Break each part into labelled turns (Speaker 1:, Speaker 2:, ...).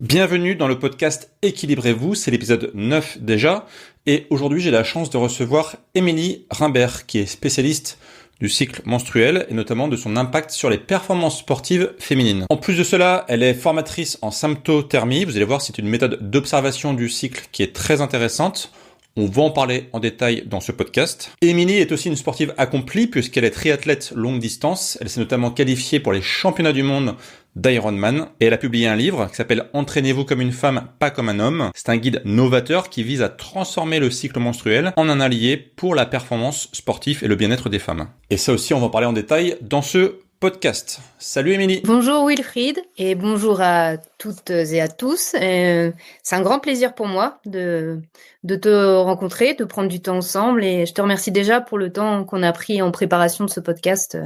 Speaker 1: Bienvenue dans le podcast Équilibrez-vous, c'est l'épisode 9 déjà, et aujourd'hui j'ai la chance de recevoir Émilie Rimbert, qui est spécialiste du cycle menstruel et notamment de son impact sur les performances sportives féminines. En plus de cela, elle est formatrice en symptothermie, vous allez voir c'est une méthode d'observation du cycle qui est très intéressante. On va en parler en détail dans ce podcast. Émilie est aussi une sportive accomplie puisqu'elle est triathlète longue distance. Elle s'est notamment qualifiée pour les championnats du monde d'Ironman et elle a publié un livre qui s'appelle Entraînez-vous comme une femme, pas comme un homme. C'est un guide novateur qui vise à transformer le cycle menstruel en un allié pour la performance sportive et le bien-être des femmes. Et ça aussi, on va en parler en détail dans ce podcast. Salut Émilie.
Speaker 2: Bonjour Wilfried et bonjour à toutes et à tous. C'est un grand plaisir pour moi de te rencontrer, de prendre du temps ensemble et je te remercie déjà pour le temps qu'on a pris en préparation de ce podcast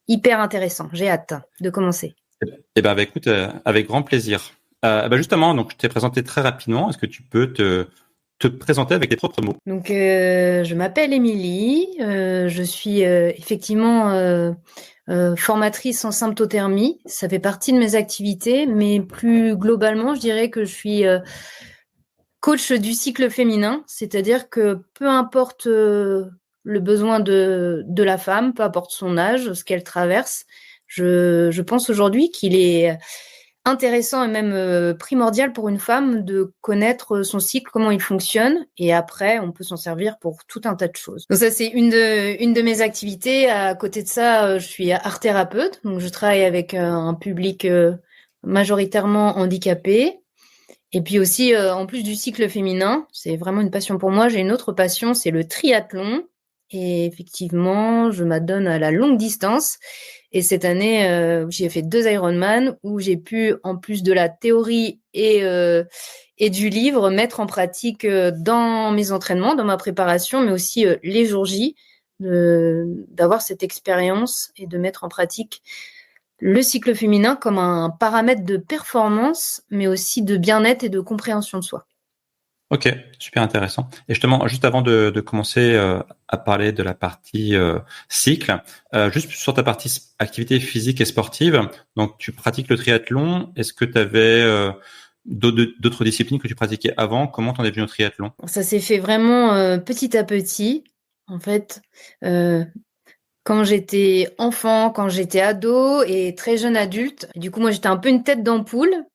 Speaker 2: hyper intéressant. J'ai hâte de commencer.
Speaker 1: Écoute, avec grand plaisir. Justement, donc je t'ai présenté très rapidement. Est-ce que tu peux te présenter avec tes propres mots?
Speaker 2: Donc, je m'appelle Émilie. Je suis effectivement formatrice en symptothermie. Ça fait partie de mes activités, mais plus globalement, je dirais que je suis coach du cycle féminin, c'est-à-dire que peu importe le besoin de la femme, peu importe son âge, ce qu'elle traverse, je pense aujourd'hui qu'il est intéressant et même primordial pour une femme de connaître son cycle, comment il fonctionne, et après, on peut s'en servir pour tout un tas de choses. Donc ça, c'est une de mes activités. À côté de ça, je suis art-thérapeute, donc je travaille avec un public majoritairement handicapé. Et puis aussi, en plus du cycle féminin, c'est vraiment une passion pour moi. J'ai une autre passion, c'est le triathlon. Et effectivement, je m'adonne à la longue distance. Et cette année, j'ai fait 2 Ironman où j'ai pu, en plus de la théorie et du livre, mettre en pratique dans mes entraînements, dans ma préparation, mais aussi les jours J, d'avoir cette expérience et de mettre en pratique le cycle féminin comme un paramètre de performance, mais aussi de bien-être et de compréhension de soi.
Speaker 1: Ok, super intéressant. Et justement, juste avant de commencer à parler de la partie cycle, juste sur ta partie activité physique et sportive, donc tu pratiques le triathlon. Est-ce que tu avais d'autres disciplines que tu pratiquais avant? Comment t'en es venu au triathlon?
Speaker 2: Ça s'est fait vraiment petit à petit. En fait, quand j'étais enfant, quand j'étais ado et très jeune adulte, du coup, moi, j'étais un peu une tête d'ampoule.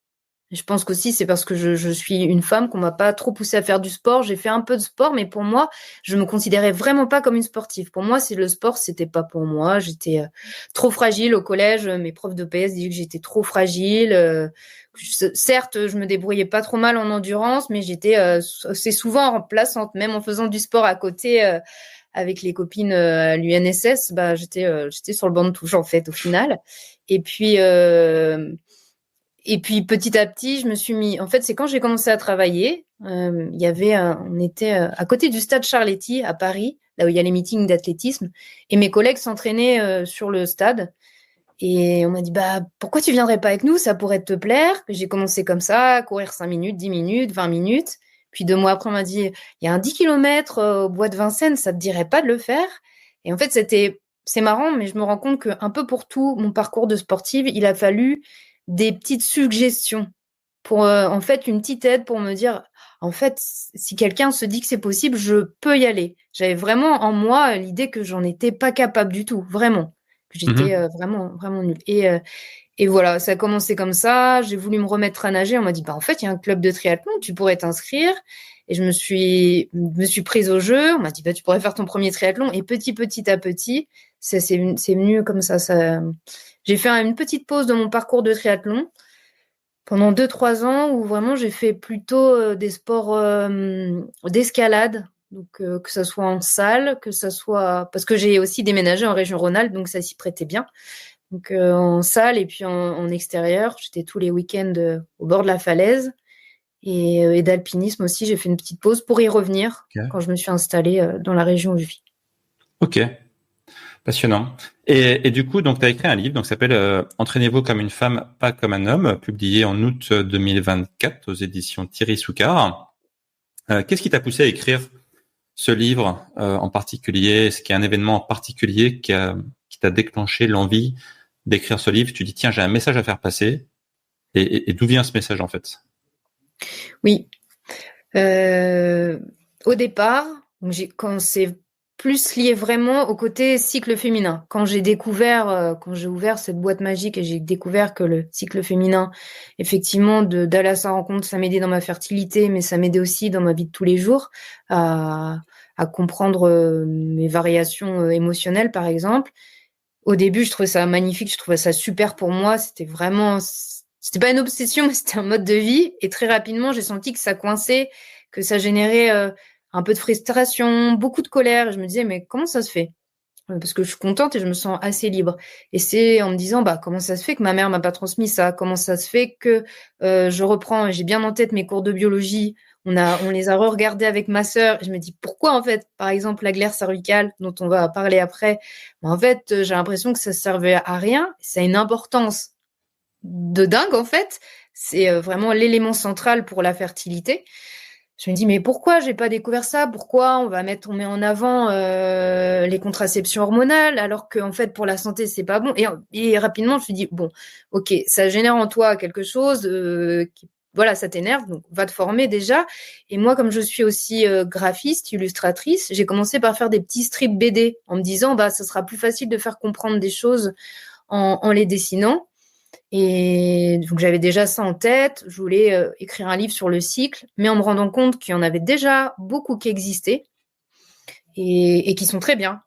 Speaker 2: Je pense qu'aussi, c'est parce que je suis une femme qu'on m'a pas trop poussée à faire du sport. J'ai fait un peu de sport, mais pour moi, je me considérais vraiment pas comme une sportive. Pour moi, c'est le sport, c'était pas pour moi. J'étais trop fragile au collège. Mes profs de PS disaient que j'étais trop fragile. Certes, je me débrouillais pas trop mal en endurance, mais j'étais c'est souvent remplaçante, même en faisant du sport à côté. Avec les copines à l'UNSS, j'étais sur le banc de touche en fait au final. Et puis petit à petit, je me suis mis. En fait, c'est quand j'ai commencé à travailler. Il y avait, on était à côté du stade Charletti à Paris, là où il y a les meetings d'athlétisme, et mes collègues s'entraînaient sur le stade. Et on m'a dit, pourquoi tu viendrais pas avec nous? Ça pourrait te plaire. J'ai commencé comme ça, à courir 5 minutes, 10 minutes, 20 minutes. Puis 2 mois après, on m'a dit, il y a un 10 km au bois de Vincennes, ça te dirait pas de le faire? Et en fait, c'est marrant, mais je me rends compte qu'un peu pour tout mon parcours de sportive, il a fallu des petites suggestions pour, en fait, une petite aide pour me dire, en fait, si quelqu'un se dit que c'est possible, je peux y aller. J'avais vraiment en moi l'idée que j'en étais pas capable du tout, vraiment. Que j'étais vraiment, vraiment nulle. Et voilà, ça a commencé comme ça. J'ai voulu me remettre à nager. On m'a dit, en fait, il y a un club de triathlon, tu pourrais t'inscrire. Et je me suis prise au jeu. On m'a dit, tu pourrais faire ton premier triathlon. Et petit à petit, c'est venu comme ça. J'ai fait une petite pause dans mon parcours de triathlon pendant 2-3 ans où vraiment j'ai fait plutôt des sports d'escalade. Donc, que ça soit en salle, que ça soit... Parce que j'ai aussi déménagé en région Rhône-Alpes, donc ça s'y prêtait bien. Donc en salle et puis en extérieur, j'étais tous les week-ends au bord de la falaise et d'alpinisme aussi. J'ai fait une petite pause pour y revenir quand je me suis installée dans la région où je vis.
Speaker 1: Ok, passionnant. Et du coup, donc tu as écrit un livre, donc s'appelle Entraînez-vous comme une femme, pas comme un homme, publié en août 2024 aux éditions Thierry Soucard. Qu'est-ce qui t'a poussé à écrire ce livre en particulier? Est-ce qu'il y a un événement en particulier qui t'a déclenché l'envie d'écrire ce livre? Tu dis tiens, j'ai un message à faire passer. Et d'où vient ce message en fait?
Speaker 2: Oui. Au départ, quand c'est plus lié vraiment au côté cycle féminin. Quand j'ai ouvert cette boîte magique et j'ai découvert que le cycle féminin, effectivement, d'aller à sa rencontre, ça m'aidait dans ma fertilité, mais ça m'aidait aussi dans ma vie de tous les jours à comprendre mes variations émotionnelles, par exemple. Au début, je trouvais ça magnifique, je trouvais ça super pour moi. C'était pas une obsession, mais c'était un mode de vie. Et très rapidement, j'ai senti que ça coinçait, que ça générait un peu de frustration, beaucoup de colère. Et je me disais, mais comment ça se fait? Parce que je suis contente et je me sens assez libre. Et c'est en me disant, bah, comment ça se fait que ma mère m'a pas transmis ça? Comment ça se fait que je reprends, et j'ai bien en tête mes cours de biologie. On les a re-regardés avec ma sœur. Et je me dis, pourquoi, en fait, par exemple, la glaire cervicale, dont on va parler après, bah, en fait, j'ai l'impression que ça servait à rien. Ça a une importance de dingue, en fait. C'est vraiment l'élément central pour la fertilité. Je me dis, mais pourquoi j'ai pas découvert ça? Pourquoi on met en avant les contraceptions hormonales alors que en fait pour la santé c'est pas bon. Et rapidement je me suis dit bon, ok, ça génère en toi quelque chose, voilà, ça t'énerve, donc va te former déjà. Et moi comme je suis aussi graphiste, illustratrice, j'ai commencé par faire des petits strips BD en me disant bah ça sera plus facile de faire comprendre des choses en les dessinant. Et donc j'avais déjà ça en tête, je voulais écrire un livre sur le cycle, mais en me rendant compte qu'il y en avait déjà beaucoup qui existaient et qui sont très bien.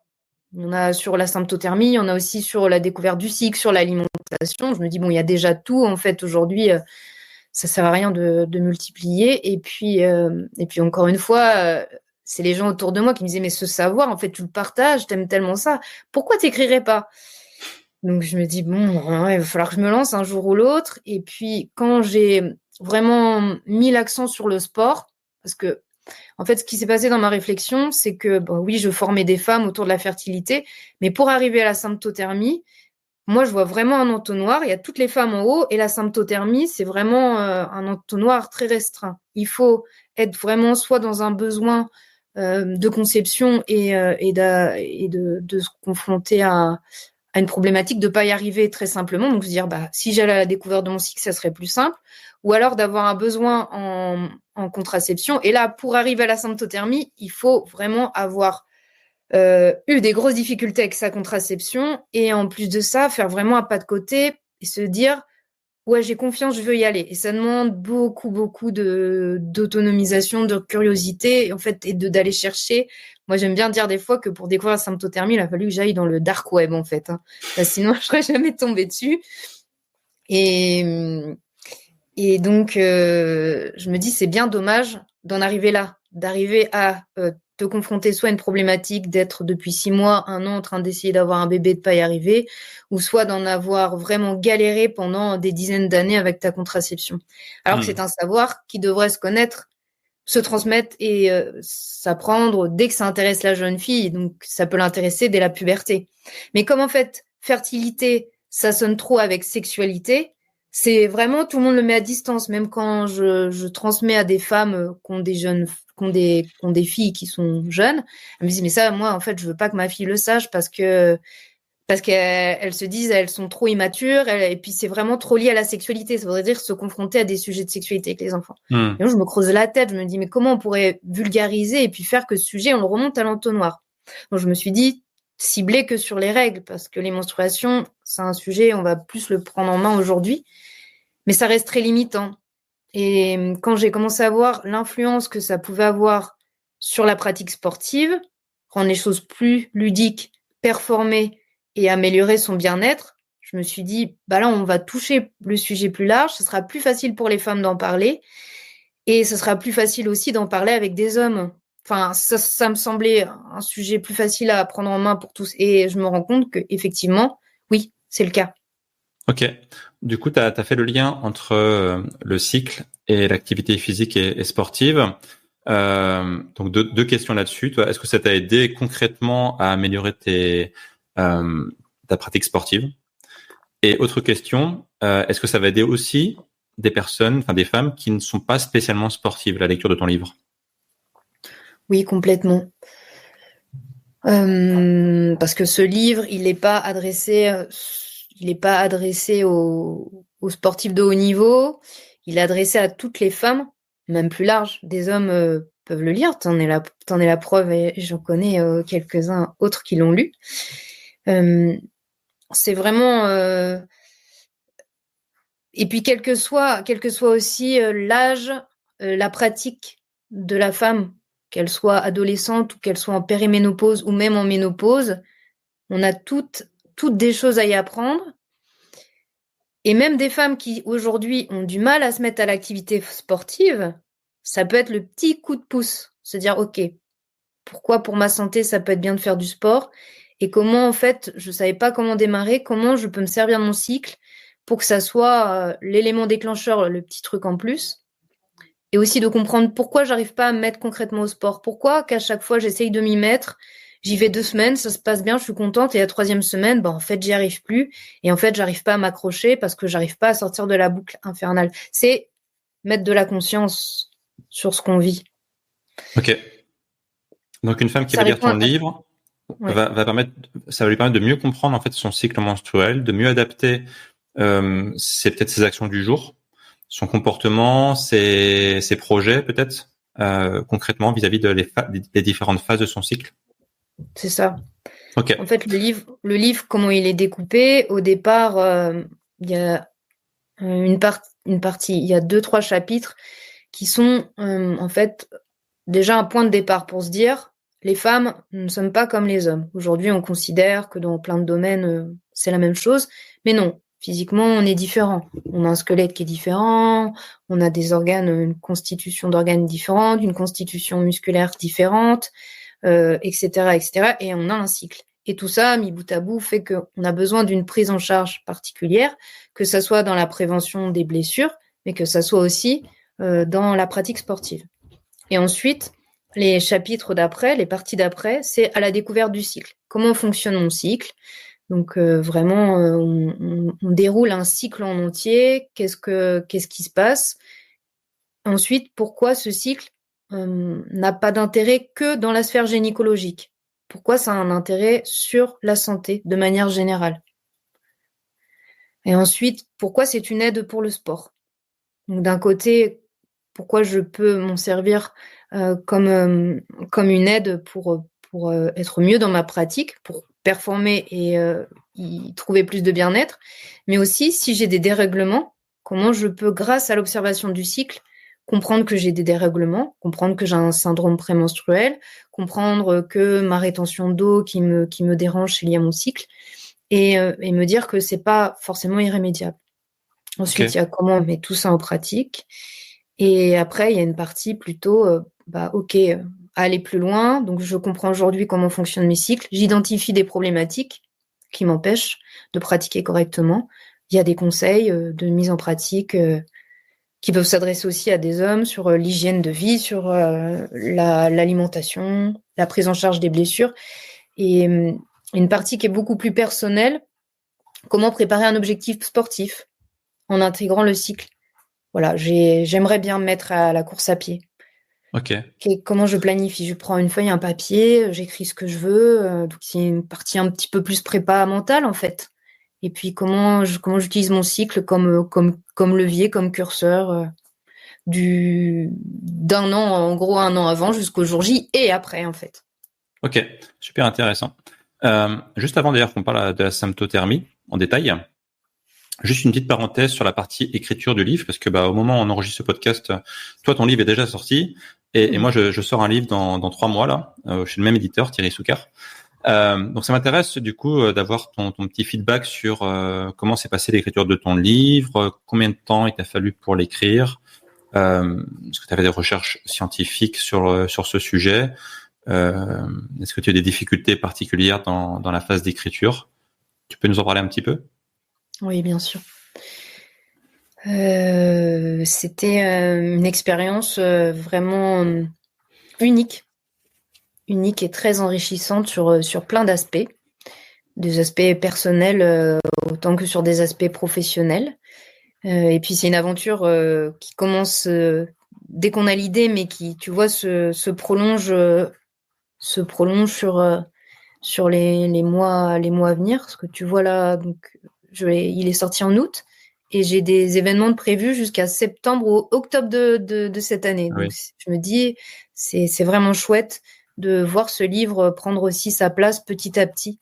Speaker 2: Il y en a sur la symptothermie, il y en a aussi sur la découverte du cycle, sur l'alimentation. Je me dis, bon, il y a déjà tout, en fait, aujourd'hui, ça sert à rien de multiplier. Et puis encore une fois, c'est les gens autour de moi qui me disaient, mais ce savoir, en fait, tu le partages, t'aimes tellement ça, pourquoi t'écrirais pas? Donc je me dis, bon, ouais, il va falloir que je me lance un jour ou l'autre. Et puis quand j'ai vraiment mis l'accent sur le sport, parce que en fait, ce qui s'est passé dans ma réflexion, c'est que bon, oui, je formais des femmes autour de la fertilité, mais pour arriver à la symptothermie, moi, je vois vraiment un entonnoir. Il y a toutes les femmes en haut et la symptothermie, c'est vraiment un entonnoir très restreint. Il faut être vraiment soit dans un besoin de conception et de se confronter à une problématique de pas y arriver très simplement. Donc, se dire, bah, si j'allais à la découverte de mon cycle, ça serait plus simple. Ou alors d'avoir un besoin en contraception. Et là, pour arriver à la symptothermie, il faut vraiment avoir eu des grosses difficultés avec sa contraception. Et en plus de ça, faire vraiment un pas de côté et se dire, ouais, j'ai confiance, je veux y aller. Et ça demande beaucoup, beaucoup d'autonomisation, de curiosité, en fait, et d'aller chercher. Moi, j'aime bien dire des fois que pour découvrir la symptothermie, il a fallu que j'aille dans le dark web, en fait. Hein. Sinon, je serais jamais tombée dessus. Et donc, je me dis, c'est bien dommage d'en arriver là, d'arriver à te confronter soit à une problématique d'être depuis 6 mois, 1 an en train d'essayer d'avoir un bébé, de pas y arriver, ou soit d'en avoir vraiment galéré pendant des dizaines d'années avec ta contraception. Alors que c'est un savoir qui devrait se connaître, se transmettre et s'apprendre dès que ça intéresse la jeune fille. Donc, ça peut l'intéresser dès la puberté. Mais comme en fait, fertilité, ça sonne trop avec sexualité, c'est vraiment, tout le monde le met à distance. Même quand je transmets à des femmes qui ont des jeunes, qui ont des filles qui sont jeunes, elles me disent, mais ça, moi, en fait, je veux pas que ma fille le sache parce qu'elles se disent, elles sont trop immatures, et puis c'est vraiment trop lié à la sexualité. Ça voudrait dire se confronter à des sujets de sexualité avec les enfants. Et donc, je me creuse la tête, je me dis, mais comment on pourrait vulgariser et puis faire que ce sujet, on le remonte à l'entonnoir? Donc, je me suis dit, cibler que sur les règles, parce que les menstruations, c'est un sujet, on va plus le prendre en main aujourd'hui, mais ça reste très limitant. Et quand j'ai commencé à voir l'influence que ça pouvait avoir sur la pratique sportive, rendre les choses plus ludiques, performer et améliorer son bien-être, je me suis dit, bah là, on va toucher le sujet plus large, ce sera plus facile pour les femmes d'en parler, et ce sera plus facile aussi d'en parler avec des hommes. Enfin, ça me semblait un sujet plus facile à prendre en main pour tous, et je me rends compte que effectivement, oui, c'est le cas.
Speaker 1: Ok. Du coup, tu as fait le lien entre le cycle et l'activité physique et sportive. Donc, deux questions là-dessus. Toi, est-ce que ça t'a aidé concrètement à améliorer ta pratique sportive? Et autre question, est-ce que ça va aider aussi des personnes, enfin des femmes qui ne sont pas spécialement sportives, la lecture de ton livre?
Speaker 2: Oui, complètement. Parce que ce livre, il n'est pas adressé aux aux sportifs de haut niveau. Il est adressé à toutes les femmes, même plus large. Des hommes peuvent le lire. T'en es la preuve, et j'en connais quelques-uns autres qui l'ont lu. C'est vraiment... Et puis, quel que soit aussi l'âge, la pratique de la femme, qu'elle soit adolescente ou qu'elle soit en périménopause ou même en ménopause, on a toutes des choses à y apprendre. Et même des femmes qui, aujourd'hui, ont du mal à se mettre à l'activité sportive, ça peut être le petit coup de pouce. Se dire, OK, pourquoi pour ma santé, ça peut être bien de faire du sport? Et comment, en fait, je savais pas comment démarrer, comment je peux me servir de mon cycle pour que ça soit l'élément déclencheur, le petit truc en plus. Et aussi de comprendre pourquoi j'arrive pas à me mettre concrètement au sport. Pourquoi qu'à chaque fois, j'essaye de m'y mettre. J'y vais 2 semaines, ça se passe bien, je suis contente. Et la 3e semaine, en fait, j'y arrive plus. Et en fait, j'arrive pas à m'accrocher parce que j'arrive pas à sortir de la boucle infernale. C'est mettre de la conscience sur ce qu'on vit.
Speaker 1: Ok. Donc, une femme qui va lire ton livre va lui permettre de mieux comprendre, en fait, son cycle menstruel, de mieux adapter, c'est peut-être ses actions du jour, son comportement, ses projets, peut-être, concrètement, vis-à-vis des différentes phases de son cycle.
Speaker 2: C'est ça.
Speaker 1: Ok.
Speaker 2: En fait, le livre, comment il est découpé, au départ, il y a une partie, il y a 2-3 chapitres qui sont, en fait, déjà un point de départ pour se dire, les femmes ne sommes pas comme les hommes. Aujourd'hui, on considère que dans plein de domaines, c'est la même chose, mais non. Physiquement, on est différent. On a un squelette qui est différent, on a des organes, une constitution d'organes différente, une constitution musculaire différente, etc., etc. Et on a un cycle. Et tout ça, mis bout à bout, fait qu'on a besoin d'une prise en charge particulière, que ça soit dans la prévention des blessures, mais que ça soit aussi dans la pratique sportive. Et ensuite, les chapitres d'après, les parties d'après, c'est à la découverte du cycle. Comment fonctionne mon cycle? Donc vraiment, on déroule un cycle en entier. Qu'est-ce qui se passe? Ensuite, pourquoi ce cycle n'a pas d'intérêt que dans la sphère gynécologique? Pourquoi ça a un intérêt sur la santé de manière générale? Et ensuite, pourquoi c'est une aide pour le sport? Donc d'un côté, pourquoi je peux m'en servir comme une aide pour être mieux dans ma pratique, pour performer et y trouver plus de bien-être, mais aussi si j'ai des dérèglements, comment je peux, grâce à l'observation du cycle, comprendre que j'ai des dérèglements, comprendre que j'ai un syndrome prémenstruel, comprendre que ma rétention d'eau qui me dérange, c'est lié à mon cycle, et me dire que c'est pas forcément irrémédiable. Ensuite, il y a comment on met tout ça en pratique. Et après, il y a une partie plutôt, aller plus loin. Donc, je comprends aujourd'hui comment fonctionnent mes cycles. J'identifie des problématiques qui m'empêchent de pratiquer correctement. Il y a des conseils de mise en pratique qui peuvent s'adresser aussi à des hommes sur l'hygiène de vie, sur l'alimentation, la prise en charge des blessures. Et une partie qui est beaucoup plus personnelle, comment préparer un objectif sportif en intégrant le cycle. Voilà, j'aimerais bien me mettre à la course à pied.
Speaker 1: Ok.
Speaker 2: Comment je planifie? Je prends une feuille, un papier, j'écris ce que je veux. Donc c'est une partie un petit peu plus prépa mentale en fait. Et puis comment j'utilise mon cycle comme levier, comme curseur d'un an, en gros 1 an avant jusqu'au jour J et après en fait.
Speaker 1: Ok, super intéressant. Juste avant d'ailleurs qu'on parle de la symptothermie en détail, juste une petite parenthèse sur la partie écriture du livre, parce que au moment où on enregistre ce podcast, toi ton livre est déjà sorti, et moi je sors un livre dans 3 mois là, chez le même éditeur, Thierry Soucard. Donc ça m'intéresse du coup d'avoir ton petit feedback sur comment s'est passée l'écriture de ton livre, combien de temps il t'a fallu pour l'écrire, est-ce que tu avais des recherches scientifiques sur ce sujet, est-ce que tu as des difficultés particulières dans la phase d'écriture? Tu peux nous en parler un petit peu?
Speaker 2: Oui, bien sûr. C'était une expérience vraiment unique et très enrichissante sur plein d'aspects, des aspects personnels autant que sur des aspects professionnels. Et puis c'est une aventure qui commence dès qu'on a l'idée, mais qui, tu vois, se prolonge sur les mois à venir. Parce que tu vois là, donc il est sorti en août et j'ai des événements de prévus jusqu'à septembre ou octobre de cette année.
Speaker 1: Oui.
Speaker 2: Donc, je me dis, c'est vraiment chouette de voir ce livre prendre aussi sa place petit à petit.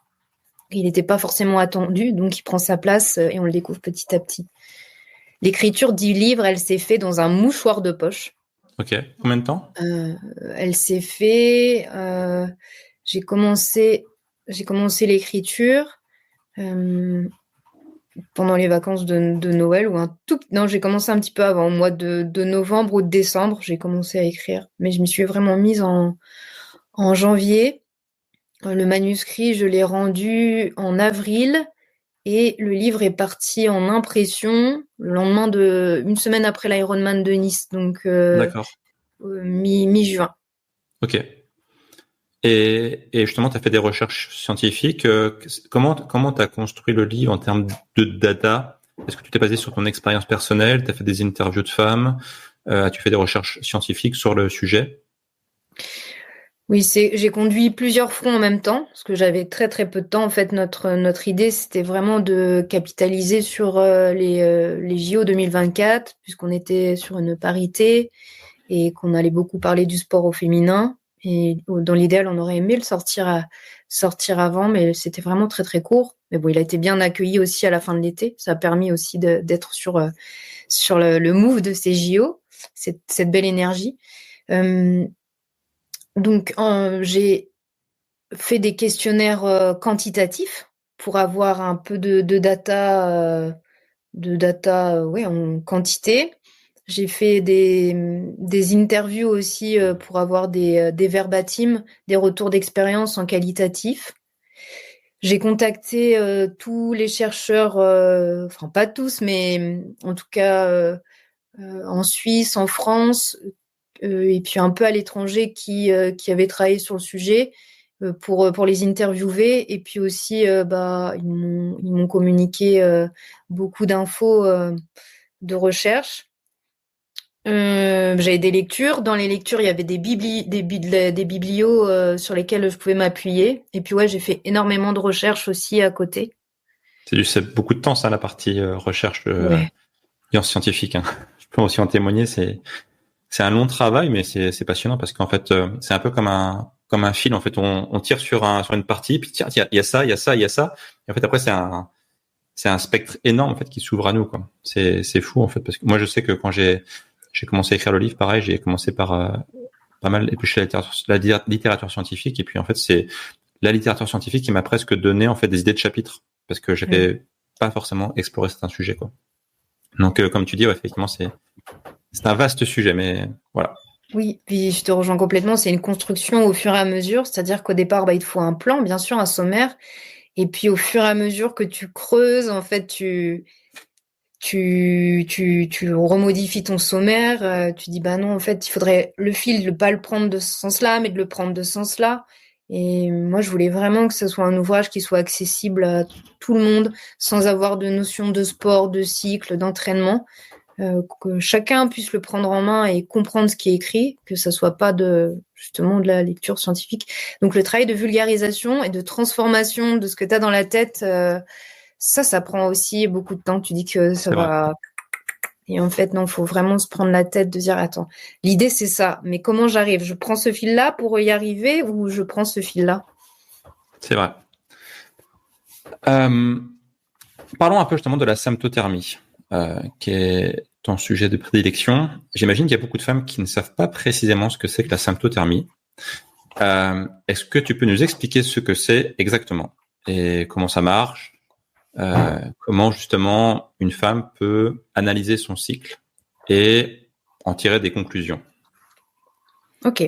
Speaker 2: Il n'était pas forcément attendu, donc il prend sa place et on le découvre petit à petit. L'écriture du livre, elle s'est faite dans un mouchoir de poche.
Speaker 1: Ok. Combien de temps?
Speaker 2: Elle s'est faite... j'ai commencé l'écriture pendant les vacances de Noël ou non, j'ai commencé un petit peu avant, au mois de novembre ou de décembre, j'ai commencé à écrire. Mais je m'y suis vraiment mise en janvier. Le manuscrit, je l'ai rendu en avril et le livre est parti en impression le lendemain une semaine après l'Ironman de Nice, donc
Speaker 1: D'accord.
Speaker 2: mi-juin.
Speaker 1: Ok. Et justement, tu as fait des recherches scientifiques. Comment tu as construit le livre en termes de data? Est-ce que tu t'es basé sur ton expérience personnelle? Tu as fait des interviews de femmes? As-tu fait des recherches scientifiques sur le sujet?
Speaker 2: Oui, j'ai conduit plusieurs fronts en même temps, parce que j'avais très très peu de temps. En fait, notre idée, c'était vraiment de capitaliser sur les JO 2024, puisqu'on était sur une parité et qu'on allait beaucoup parler du sport au féminin. Et dans l'idéal, on aurait aimé le sortir avant, mais c'était vraiment très très court. Mais bon, il a été bien accueilli aussi à la fin de l'été. Ça a permis aussi d'être sur le move de ces JO, cette belle énergie. Donc, j'ai fait des questionnaires quantitatifs pour avoir un peu de data, ouais, en quantité. J'ai fait des interviews aussi pour avoir des verbatims, des retours d'expérience en qualitatif. J'ai contacté tous les chercheurs, enfin pas tous, mais en tout cas en Suisse, en France, et puis un peu à l'étranger qui avaient travaillé sur le sujet pour les interviewer. Et puis aussi, ils m'ont communiqué beaucoup d'infos de recherche. J'avais des lectures. Dans les lectures, il y avait des biblios sur lesquels je pouvais m'appuyer. Et puis ouais, j'ai fait énormément de recherches aussi à côté.
Speaker 1: C'est beaucoup de temps, ça, la partie recherche
Speaker 2: Ouais.
Speaker 1: scientifique. Hein. Je peux aussi en témoigner. C'est un long travail, mais c'est passionnant parce qu'en fait, c'est un peu comme un fil. En fait, on tire sur une partie, puis tiens, il y a ça, il y a ça, il y a ça. Et en fait, après, c'est un spectre énorme en fait qui s'ouvre à nous, quoi. C'est fou en fait parce que moi, je sais que quand j'ai commencé à écrire le livre, pareil, j'ai commencé par pas mal éplucher la littérature scientifique, et puis en fait, c'est la littérature scientifique qui m'a presque donné en fait des idées de chapitres parce que j'avais pas forcément exploré certains sujets, quoi. Donc, comme tu dis, ouais, effectivement, c'est un vaste sujet, mais voilà.
Speaker 2: Oui, puis je te rejoins complètement. C'est une construction au fur et à mesure. C'est-à-dire qu'au départ, il te faut un plan, bien sûr, un sommaire. Et puis au fur et à mesure que tu creuses, en fait, tu remodifies ton sommaire. Tu dis, bah non, en fait, il faudrait le fil, ne pas le prendre de ce sens-là, mais de le prendre de ce sens-là. Et moi, je voulais vraiment que ce soit un ouvrage qui soit accessible à tout le monde, sans avoir de notion de sport, de cycle, d'entraînement. Que chacun puisse le prendre en main et comprendre ce qui est écrit, que ça soit pas justement de la lecture scientifique. Donc le travail de vulgarisation et de transformation de ce que tu as dans la tête, ça prend aussi beaucoup de temps. Tu dis que ça va... Et en fait, non, faut vraiment se prendre la tête de dire, attends, l'idée c'est ça, mais comment j'arrive? Je prends ce fil-là pour y arriver ou je prends ce fil-là?
Speaker 1: C'est vrai. Parlons un peu justement de la symptothermie, qui est ton sujet de prédilection. J'imagine qu'il y a beaucoup de femmes qui ne savent pas précisément ce que c'est que la symptothermie. Est-ce que tu peux nous expliquer ce que c'est exactement et comment ça marche? Comment justement une femme peut analyser son cycle et en tirer des conclusions?
Speaker 2: Ok.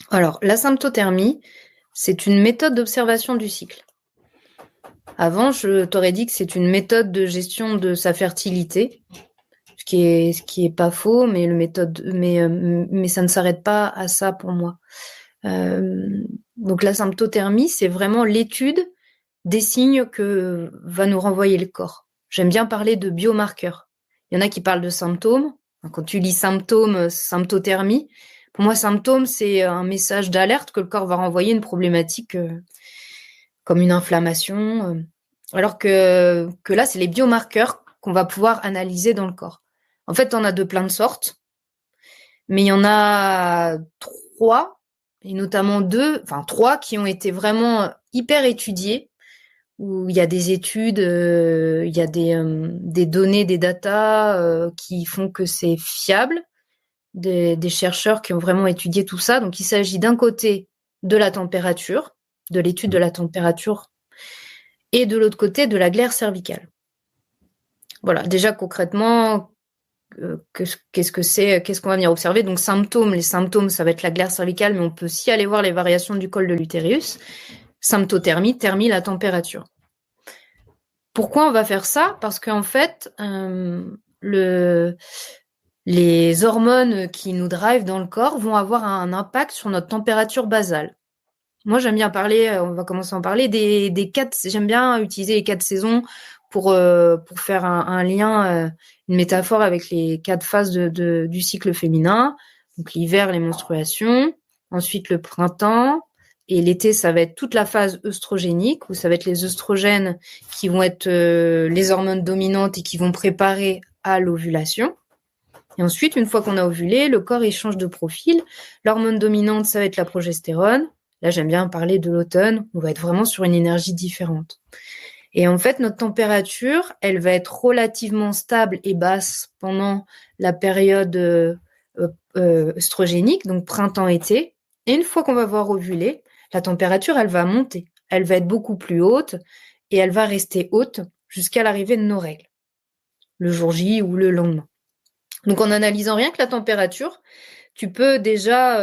Speaker 2: Alors, la symptothermie, c'est une méthode d'observation du cycle. Avant, je t'aurais dit que c'est une méthode de gestion de sa fertilité, ce qui est pas faux, mais mais ça ne s'arrête pas à ça pour moi. Donc la symptothermie, c'est vraiment l'étude des signes que va nous renvoyer le corps. J'aime bien parler de biomarqueurs. Il y en a qui parlent de symptômes. Quand tu lis symptômes, symptothermie, pour moi, symptôme, c'est un message d'alerte que le corps va renvoyer une problématique comme une inflammation. Alors que là, c'est les biomarqueurs qu'on va pouvoir analyser dans le corps. En fait, on a de plein de sortes, mais il y en a 3, et notamment 3 qui ont été vraiment hyper étudiés, où il y a des études, il y a des données, des datas qui font que c'est fiable, des chercheurs qui ont vraiment étudié tout ça. Donc, il s'agit d'un côté de la température, de l'étude de la température, et de l'autre côté de la glaire cervicale. Voilà, déjà concrètement, qu'est-ce que c'est, qu'est-ce qu'on va venir observer? Donc, les symptômes, ça va être la glaire cervicale, mais on peut aussi aller voir les variations du col de l'utérus. Symptothermie, thermie, la température. Pourquoi on va faire ça? Parce qu'en fait, les hormones qui nous drivent dans le corps vont avoir un impact sur notre température basale. Moi, j'aime bien parler, on va commencer à en parler, des 4, j'aime bien utiliser les 4 saisons pour faire un lien, une métaphore avec les 4 phases du cycle féminin. Donc l'hiver, les menstruations, ensuite le printemps, et l'été, ça va être toute la phase œstrogénique, où ça va être les œstrogènes qui vont être les hormones dominantes et qui vont préparer à l'ovulation. Et ensuite, une fois qu'on a ovulé, le corps il change de profil. L'hormone dominante, ça va être la progestérone. Là, j'aime bien parler de l'automne, on va être vraiment sur une énergie différente. Et en fait, notre température, elle va être relativement stable et basse pendant la période œstrogénique, donc printemps-été. Et une fois qu'on va voir ovuler, la température, elle va monter. Elle va être beaucoup plus haute et elle va rester haute jusqu'à l'arrivée de nos règles, le jour J ou le lendemain. Donc, en analysant rien que la température, tu peux déjà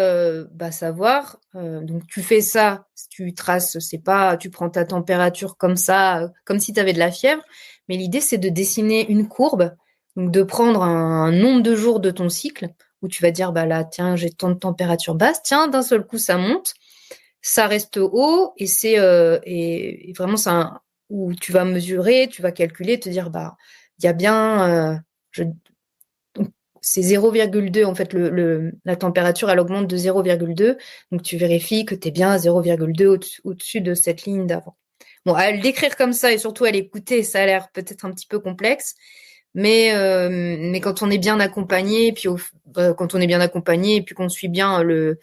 Speaker 2: savoir. Donc, tu fais ça, tu traces, c'est pas, tu prends ta température comme ça, comme si tu avais de la fièvre. Mais l'idée, c'est de dessiner une courbe, donc de prendre un nombre de jours de ton cycle, où tu vas dire, bah là, tiens, j'ai tant de température basse, tiens, d'un seul coup, ça monte, ça reste haut, et c'est et vraiment, ça, où tu vas mesurer, tu vas calculer, te dire, bah, il y a bien, c'est 0,2 en fait, la température elle augmente de 0,2, donc tu vérifies que tu es bien à 0,2 au-dessus de cette ligne d'avant. Bon, à le décrire comme ça et surtout à l'écouter, ça a l'air peut-être un petit peu complexe, mais quand on est bien accompagné, puis quand on est bien accompagné et puis qu'on suit bien le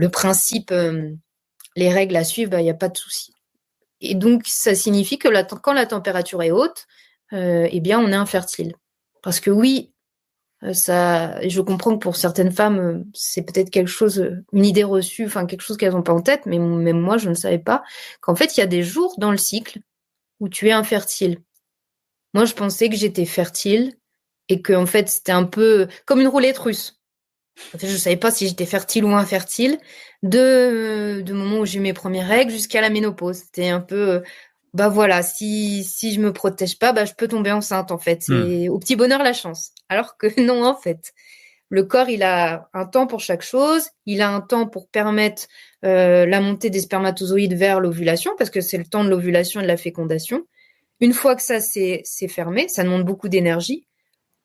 Speaker 2: principe, les règles à suivre, il n'y a pas de souci. Et donc ça signifie que quand la température est haute, eh bien on est infertile. Parce que oui, ça, je comprends que pour certaines femmes, c'est peut-être quelque chose, une idée reçue, enfin quelque chose qu'elles n'ont pas en tête, mais même moi, je ne savais pas qu'en fait, il y a des jours dans le cycle où tu es infertile. Moi, je pensais que j'étais fertile et que en fait, c'était un peu comme une roulette russe. En fait, je ne savais pas si j'étais fertile ou infertile de moment où j'ai eu mes premières règles jusqu'à la ménopause. C'était un peu, bah voilà, si je me protège pas, bah je peux tomber enceinte en fait. C'est au petit bonheur la chance. Alors que non, en fait, le corps il a un temps pour chaque chose. Il a un temps pour permettre la montée des spermatozoïdes vers l'ovulation parce que c'est le temps de l'ovulation et de la fécondation. Une fois que ça c'est fermé, ça demande beaucoup d'énergie.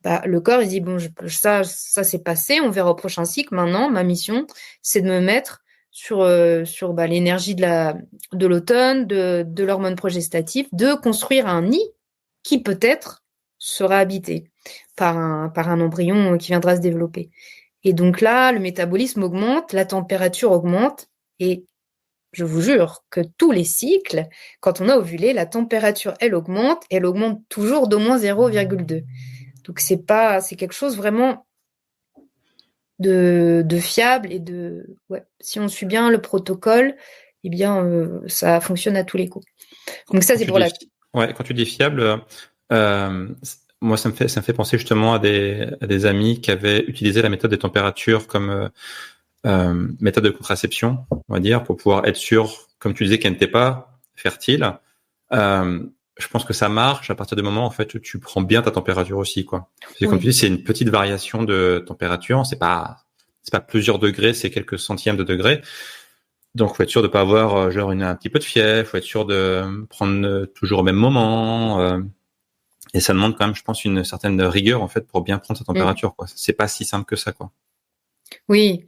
Speaker 2: Bah, le corps il dit bon, ça c'est passé, on verra au prochain cycle. Maintenant, ma mission c'est de me mettre sur l'énergie de l'automne, de l'hormone progestative, de construire un nid qui peut-être sera habité par un embryon qui viendra se développer. Et donc là, le métabolisme augmente, la température augmente, et je vous jure que tous les cycles, quand on a ovulé, la température, elle augmente toujours d'au moins 0,2. Donc c'est quelque chose vraiment de fiable et si on suit bien le protocole, eh bien ça fonctionne à tous les coups. Donc ça c'est pour
Speaker 1: quand tu dis fiable, moi ça me fait penser justement à des amis qui avaient utilisé la méthode des températures comme méthode de contraception, on va dire, pour pouvoir être sûr, comme tu disais, qu'elle n'était pas fertile. Je pense que ça marche à partir du moment en fait où tu prends bien ta température aussi, quoi. Parce comme tu dis, c'est une petite variation de température, c'est pas plusieurs degrés, c'est quelques centièmes de degrés. Donc faut être sûr de pas avoir un petit peu de fièvre, faut être sûr de prendre toujours au même moment. Et ça demande quand même, je pense, une certaine rigueur en fait pour bien prendre sa température, quoi. C'est pas si simple que ça, quoi.
Speaker 2: Oui.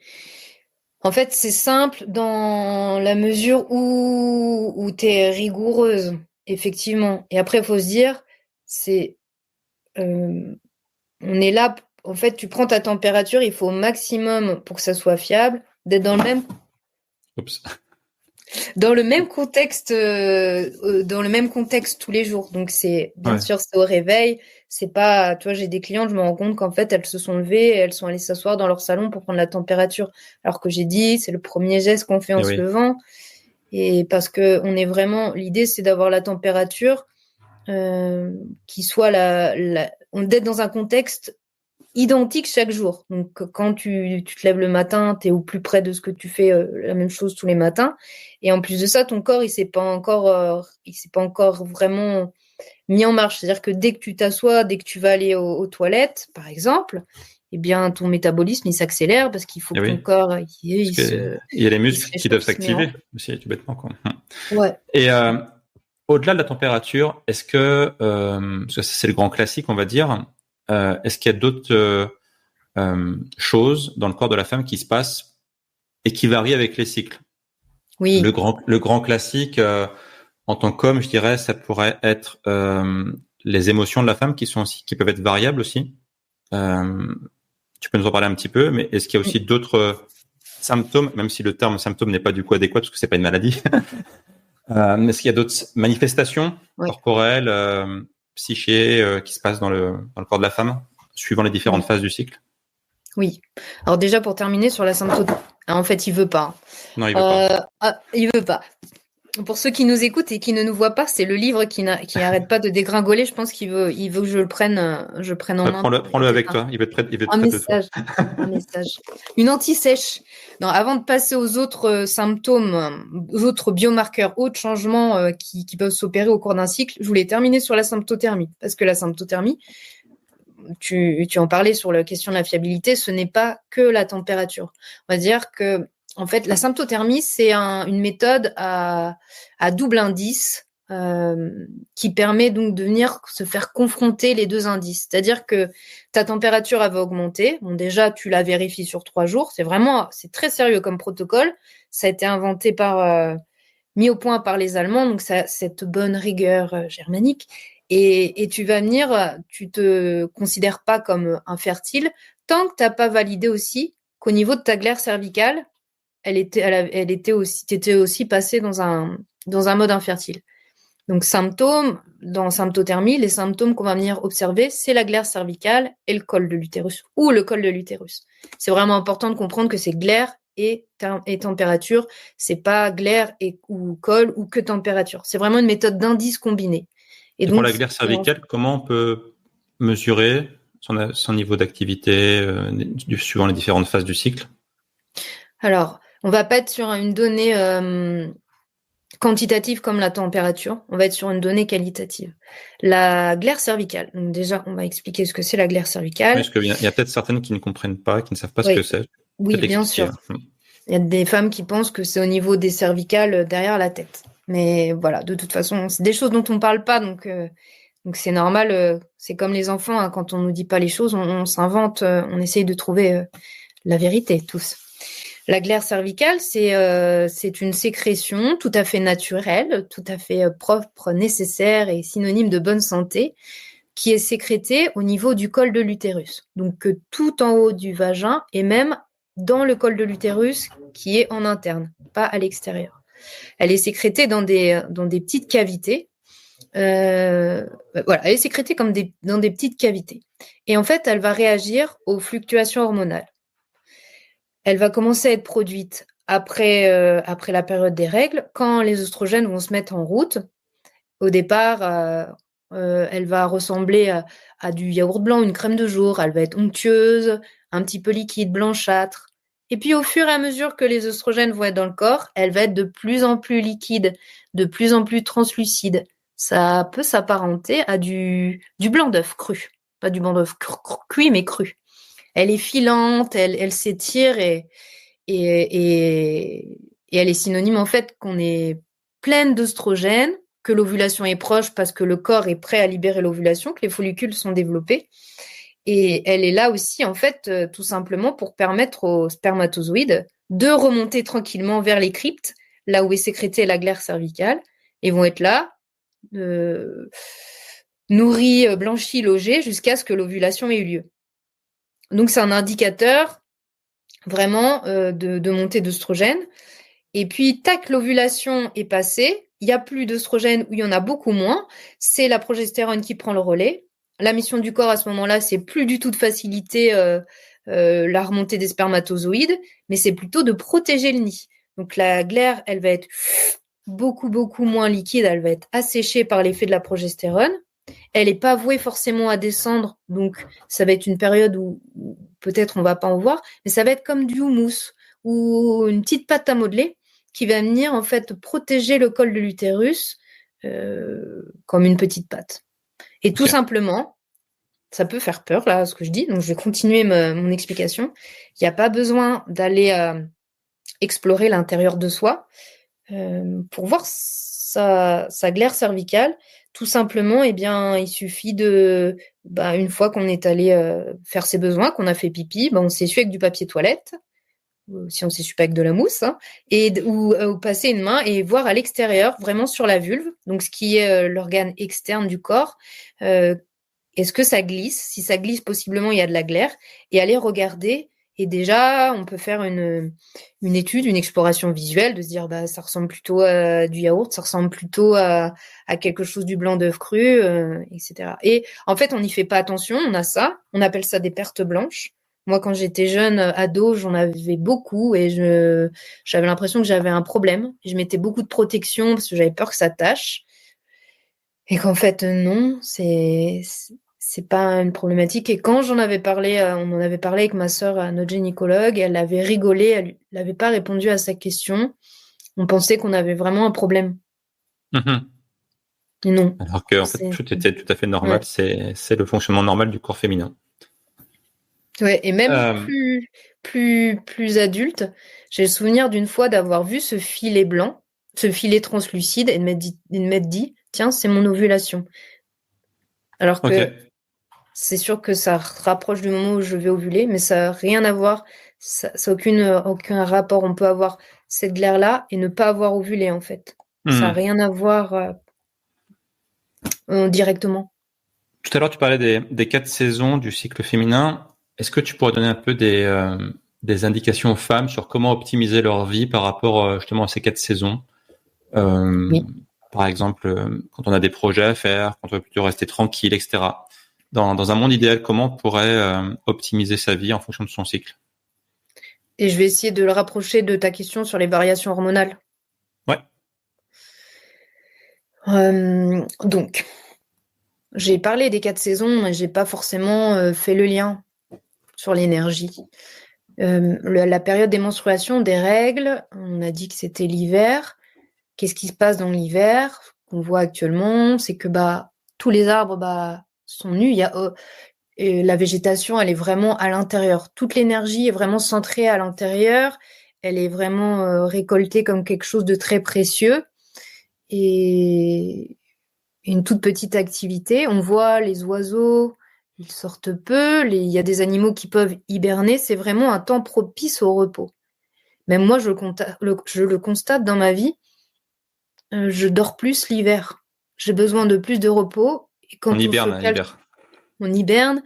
Speaker 2: En fait, c'est simple dans la mesure où tu es rigoureuse, effectivement. Et après, il faut se dire, c'est on est là, en fait, tu prends ta température, il faut au maximum pour que ça soit fiable, d'être dans le même
Speaker 1: Oups.
Speaker 2: dans le même contexte tous les jours. Donc c'est bien sûr c'est au réveil, c'est pas, tu vois, j'ai des clientes, je me rends compte qu'en fait elles se sont levées et elles sont allées s'asseoir dans leur salon pour prendre la température, alors que j'ai dit c'est le premier geste qu'on fait en se levant, et parce que on est vraiment, l'idée c'est d'avoir la température qui soit d'être dans un contexte identique chaque jour. Donc, quand tu te lèves le matin, tu es au plus près de ce que tu fais la même chose tous les matins. Et en plus de ça, ton corps, il s'est pas encore vraiment mis en marche. C'est-à-dire que dès que tu t'assois, dès que tu vas aller aux toilettes, par exemple, eh bien, ton métabolisme, il s'accélère parce qu'il faut que ton corps, il
Speaker 1: y a les muscles qui doivent s'activer aussi, tout bêtement, quoi.
Speaker 2: Ouais.
Speaker 1: Et au-delà de la température, est-ce que, parce que c'est le grand classique, on va dire, est-ce qu'il y a d'autres choses dans le corps de la femme qui se passent et qui varient avec les cycles?
Speaker 2: Oui.
Speaker 1: Le grand classique, en tant qu'homme, je dirais, ça pourrait être les émotions de la femme qui peuvent être variables aussi. Tu peux nous en parler un petit peu, mais est-ce qu'il y a aussi d'autres symptômes, même si le terme symptôme n'est pas du coup adéquat parce que c'est pas une maladie? Est-ce qu'il y a d'autres manifestations corporelles, psychées, qui se passent dans le corps de la femme, suivant les différentes phases du cycle?
Speaker 2: Oui. Alors déjà, pour terminer sur la symptomatique, en fait, il veut pas.
Speaker 1: Non, il veut pas.
Speaker 2: Il veut pas. Pour ceux qui nous écoutent et qui ne nous voient pas, c'est le livre qui n'arrête pas de dégringoler. Je pense qu'il veut que je le prenne, en main.
Speaker 1: Prends-le avec toi. Il veut être prêt de toi.
Speaker 2: Un message. Une anti-sèche. Non, avant de passer aux autres symptômes, aux autres biomarqueurs, autres changements qui peuvent s'opérer au cours d'un cycle, je voulais terminer sur la symptothermie. Parce que la symptothermie, tu en parlais sur la question de la fiabilité, ce n'est pas que la température. On va dire que, en fait, la symptothermie, c'est une méthode à double indice qui permet donc de venir se faire confronter les deux indices. C'est-à-dire que ta température elle va augmenter. Bon, déjà, tu la vérifies sur 3 jours. C'est très sérieux comme protocole. Ça a été inventé mis au point par les Allemands, donc cette bonne rigueur germanique. Et tu vas venir, tu te considères pas comme infertile tant que t'as pas validé aussi qu'au niveau de ta glaire cervicale, t'étais aussi passé dans un mode infertile. Donc dans symptothermie, les symptômes qu'on va venir observer, c'est la glaire cervicale et le col de l'utérus ou le col de l'utérus. C'est vraiment important de comprendre que c'est glaire et température, c'est pas glaire ou col ou que température. C'est vraiment une méthode d'indice combiné.
Speaker 1: Et donc, pour la glaire cervicale, comment on peut mesurer son niveau d'activité suivant les différentes phases du cycle?
Speaker 2: Alors, on va pas être sur une donnée quantitative comme la température, on va être sur une donnée qualitative. La glaire cervicale, donc déjà, on va expliquer ce que c'est la glaire cervicale.
Speaker 1: Parce qu'il y a peut-être certaines qui ne comprennent pas, qui ne savent pas ce que c'est.
Speaker 2: Oui, bien sûr. Il y a des femmes qui pensent que c'est au niveau des cervicales derrière la tête. Mais voilà, de toute façon, c'est des choses dont on parle pas, donc c'est normal. C'est comme les enfants, hein, quand on nous dit pas les choses, on s'invente, on essaye de trouver la vérité, tous. La glaire cervicale, c'est une sécrétion tout à fait naturelle, tout à fait propre, nécessaire et synonyme de bonne santé, qui est sécrétée au niveau du col de l'utérus. Donc tout en haut du vagin et même dans le col de l'utérus qui est en interne, pas à l'extérieur. Elle est sécrétée dans des petites cavités. Elle est sécrétée dans des petites cavités. Et en fait, elle va réagir aux fluctuations hormonales. Elle va commencer à être produite après la période des règles, quand les oestrogènes vont se mettre en route. Au départ, elle va ressembler à du yaourt blanc, une crème de jour. Elle va être onctueuse, un petit peu liquide, blanchâtre. Et puis, au fur et à mesure que les oestrogènes vont être dans le corps, elle va être de plus en plus liquide, de plus en plus translucide. Ça peut s'apparenter à du blanc d'œuf cru. Pas du blanc d'œuf cuit, mais cru. Elle est filante, elle s'étire et elle est synonyme en fait qu'on est pleine d'œstrogènes, que l'ovulation est proche parce que le corps est prêt à libérer l'ovulation, que les follicules sont développés. Et elle est là aussi en fait tout simplement pour permettre aux spermatozoïdes de remonter tranquillement vers les cryptes, là où est sécrétée la glaire cervicale, et vont être là nourrie, blanchie, logée, jusqu'à ce que l'ovulation ait eu lieu. Donc, c'est un indicateur vraiment de montée d'œstrogène. Et puis, tac, l'ovulation est passée, il n'y a plus d'œstrogène ou il y en a beaucoup moins, c'est la progestérone qui prend le relais. La mission du corps à ce moment-là, c'est plus du tout de faciliter la remontée des spermatozoïdes, mais c'est plutôt de protéger le nid. Donc la glaire, elle va être beaucoup, beaucoup moins liquide, elle va être asséchée par l'effet de la progestérone. Elle n'est pas vouée forcément à descendre, donc ça va être une période où peut-être on va pas en voir, mais ça va être comme du houmous ou une petite pâte à modeler qui va venir en fait protéger le col de l'utérus comme une petite pâte. Et tout simplement, ça peut faire peur là ce que je dis, donc je vais continuer mon explication. Il n'y a pas besoin d'aller explorer l'intérieur de soi pour voir sa glaire cervicale. Tout simplement, eh bien, il suffit de, une fois qu'on est allé faire ses besoins, qu'on a fait pipi, on s'essuie avec du papier toilette, si on s'essuie pas avec de la mousse, hein, ou passer une main et voir à l'extérieur, vraiment sur la vulve, donc ce qui est l'organe externe du corps. Est-ce que ça glisse? Si ça glisse, possiblement, il y a de la glaire. Et aller regarder. Et déjà, on peut faire une étude, une exploration visuelle, de se dire, ça ressemble plutôt à du yaourt, ça ressemble plutôt à quelque chose du blanc d'œuf cru, etc. Et en fait, on n'y fait pas attention, on a ça, on appelle ça des pertes blanches. Moi, quand j'étais jeune, ado, j'en avais beaucoup et j'avais l'impression que j'avais un problème. Je mettais beaucoup de protection parce que j'avais peur que ça tâche. Et qu'en fait, non, c'est pas une problématique. Et quand j'en avais parlé, on en avait parlé avec ma sœur, notre gynécologue, elle avait rigolé, elle n'avait pas répondu à sa question. On pensait qu'on avait vraiment un problème. Et non.
Speaker 1: Alors que en fait, tout était tout à fait normal. Ouais. C'est le fonctionnement normal du corps féminin.
Speaker 2: Ouais, et même plus adulte, j'ai le souvenir d'une fois d'avoir vu ce filet blanc, ce filet translucide, et de m'être dit, tiens, c'est mon ovulation. Alors que c'est sûr que ça rapproche du moment où je vais ovuler, mais ça n'a rien à voir, ça n'a aucun rapport. On peut avoir cette glaire-là et ne pas avoir ovulé, en fait. Ça n'a rien à voir directement.
Speaker 1: Tout à l'heure, tu parlais des 4 saisons du cycle féminin. Est-ce que tu pourrais donner un peu des indications aux femmes sur comment optimiser leur vie par rapport justement à ces 4 saisons? Oui. Par exemple, quand on a des projets à faire, quand on veut plutôt rester tranquille, etc. Dans un monde idéal, comment on pourrait optimiser sa vie en fonction de son cycle?
Speaker 2: Et je vais essayer de le rapprocher de ta question sur les variations hormonales.
Speaker 1: Ouais.
Speaker 2: Donc, j'ai parlé des 4 saisons, mais j'ai pas forcément fait le lien sur l'énergie. La période des menstruations, des règles, on a dit que c'était l'hiver. Qu'est-ce qui se passe dans l'hiver? Qu'on voit actuellement, c'est que tous les arbres sont nus. Il y a la végétation, elle est vraiment à l'intérieur. Toute l'énergie est vraiment centrée à l'intérieur. Elle est vraiment récoltée comme quelque chose de très précieux. Et une toute petite activité. On voit les oiseaux, ils sortent peu. Il y a des animaux qui peuvent hiberner. C'est vraiment un temps propice au repos. Même moi, je le constate dans ma vie. Je dors plus l'hiver. J'ai besoin de plus de repos. Et quand on hiberne.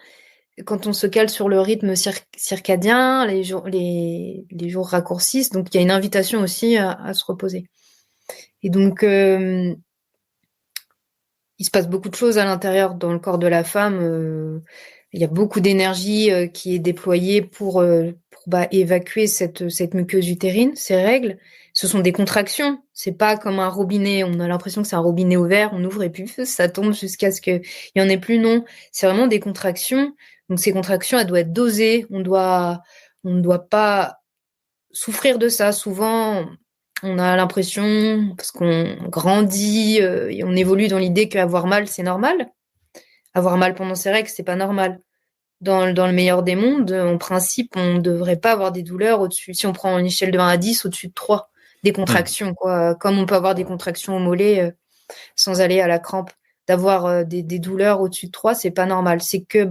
Speaker 2: Quand on se cale sur le rythme circadien, les jours raccourcissent. Donc, il y a une invitation aussi à se reposer. Et donc, il se passe beaucoup de choses à l'intérieur dans le corps de la femme. Il y a beaucoup d'énergie qui est déployée pour évacuer cette muqueuse utérine, ces règles. Ce sont des contractions. C'est pas comme un robinet. On a l'impression que c'est un robinet ouvert. On ouvre et puis ça tombe jusqu'à ce qu'il y en ait plus. Non, c'est vraiment des contractions. Donc ces contractions, elles doivent être dosées. On ne doit pas souffrir de ça. Souvent, on a l'impression, parce qu'on grandit et on évolue dans l'idée qu'avoir mal, c'est normal. Avoir mal pendant ses règles, c'est pas normal. Dans le meilleur des mondes, en principe, on ne devrait pas avoir des douleurs au-dessus. Si on prend une échelle de 1 à 10, au-dessus de 3, des contractions, quoi. Comme on peut avoir des contractions au mollet sans aller à la crampe. D'avoir des douleurs au-dessus de 3, c'est pas normal. C'est que,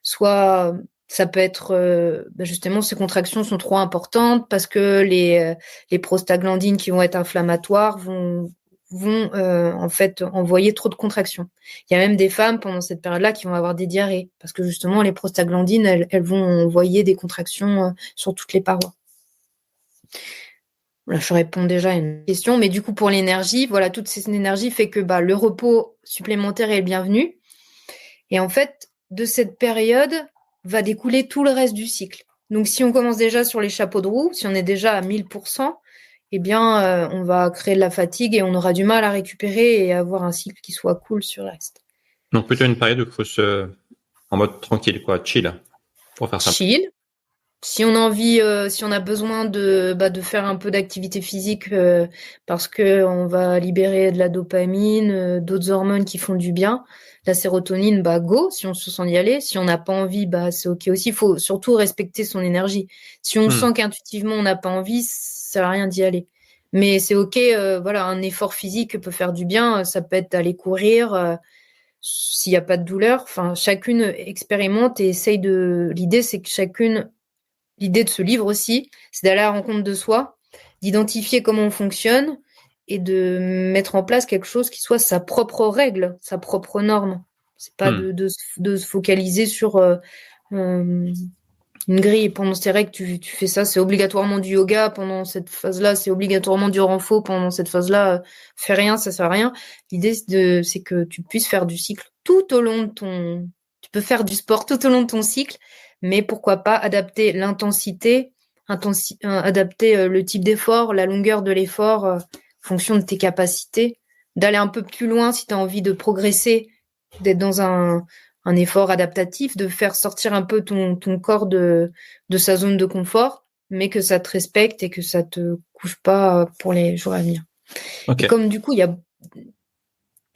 Speaker 2: soit ça peut être, justement, ces contractions sont trop importantes parce que les prostaglandines qui vont être inflammatoires vont vont en fait envoyer trop de contractions. Il y a même des femmes pendant cette période-là qui vont avoir des diarrhées parce que justement les prostaglandines, elles vont envoyer des contractions sur toutes les parois. Là, je réponds déjà à une question, mais du coup pour l'énergie, voilà, toute cette énergie fait que le repos supplémentaire est le bienvenu. Et en fait, de cette période va découler tout le reste du cycle. Donc si on commence déjà sur les chapeaux de roue, si on est déjà à 1000%, eh bien, on va créer de la fatigue et on aura du mal à récupérer et avoir un cycle qui soit cool sur le reste.
Speaker 1: Donc plutôt une période où il faut en mode tranquille, quoi, chill, pour faire ça.
Speaker 2: Chill. Si on a envie, si on a besoin de faire un peu d'activité physique parce que on va libérer de la dopamine, d'autres hormones qui font du bien, la sérotonine, go, si on se sent d'y aller. Si on n'a pas envie, c'est ok aussi. Il faut surtout respecter son énergie. Si on sent qu'intuitivement on n'a pas envie, ça sert à rien d'y aller. Mais c'est ok, voilà, un effort physique peut faire du bien. Ça peut être d'aller courir. S'il n'y a pas de douleur, enfin, chacune expérimente et essaye de. L'idée, c'est que l'idée de ce livre aussi, c'est d'aller à la rencontre de soi, d'identifier comment on fonctionne et de mettre en place quelque chose qui soit sa propre règle, sa propre norme. C'est pas de se focaliser sur une grille. Pendant ces règles, tu fais ça, c'est obligatoirement du yoga. Pendant cette phase-là, c'est obligatoirement du renfo. Pendant cette phase-là, fais rien, ça sert à rien. L'idée, c'est que tu puisses faire du cycle tout au long de ton... Tu peux faire du sport tout au long de ton cycle, mais pourquoi pas adapter l'intensité, adapter le type d'effort, la longueur de l'effort, en fonction de tes capacités, d'aller un peu plus loin si tu as envie de progresser, d'être dans un effort adaptatif, de faire sortir un peu ton corps de sa zone de confort, mais que ça te respecte et que ça te couche pas pour les jours à venir.
Speaker 1: Okay.
Speaker 2: Et comme du coup,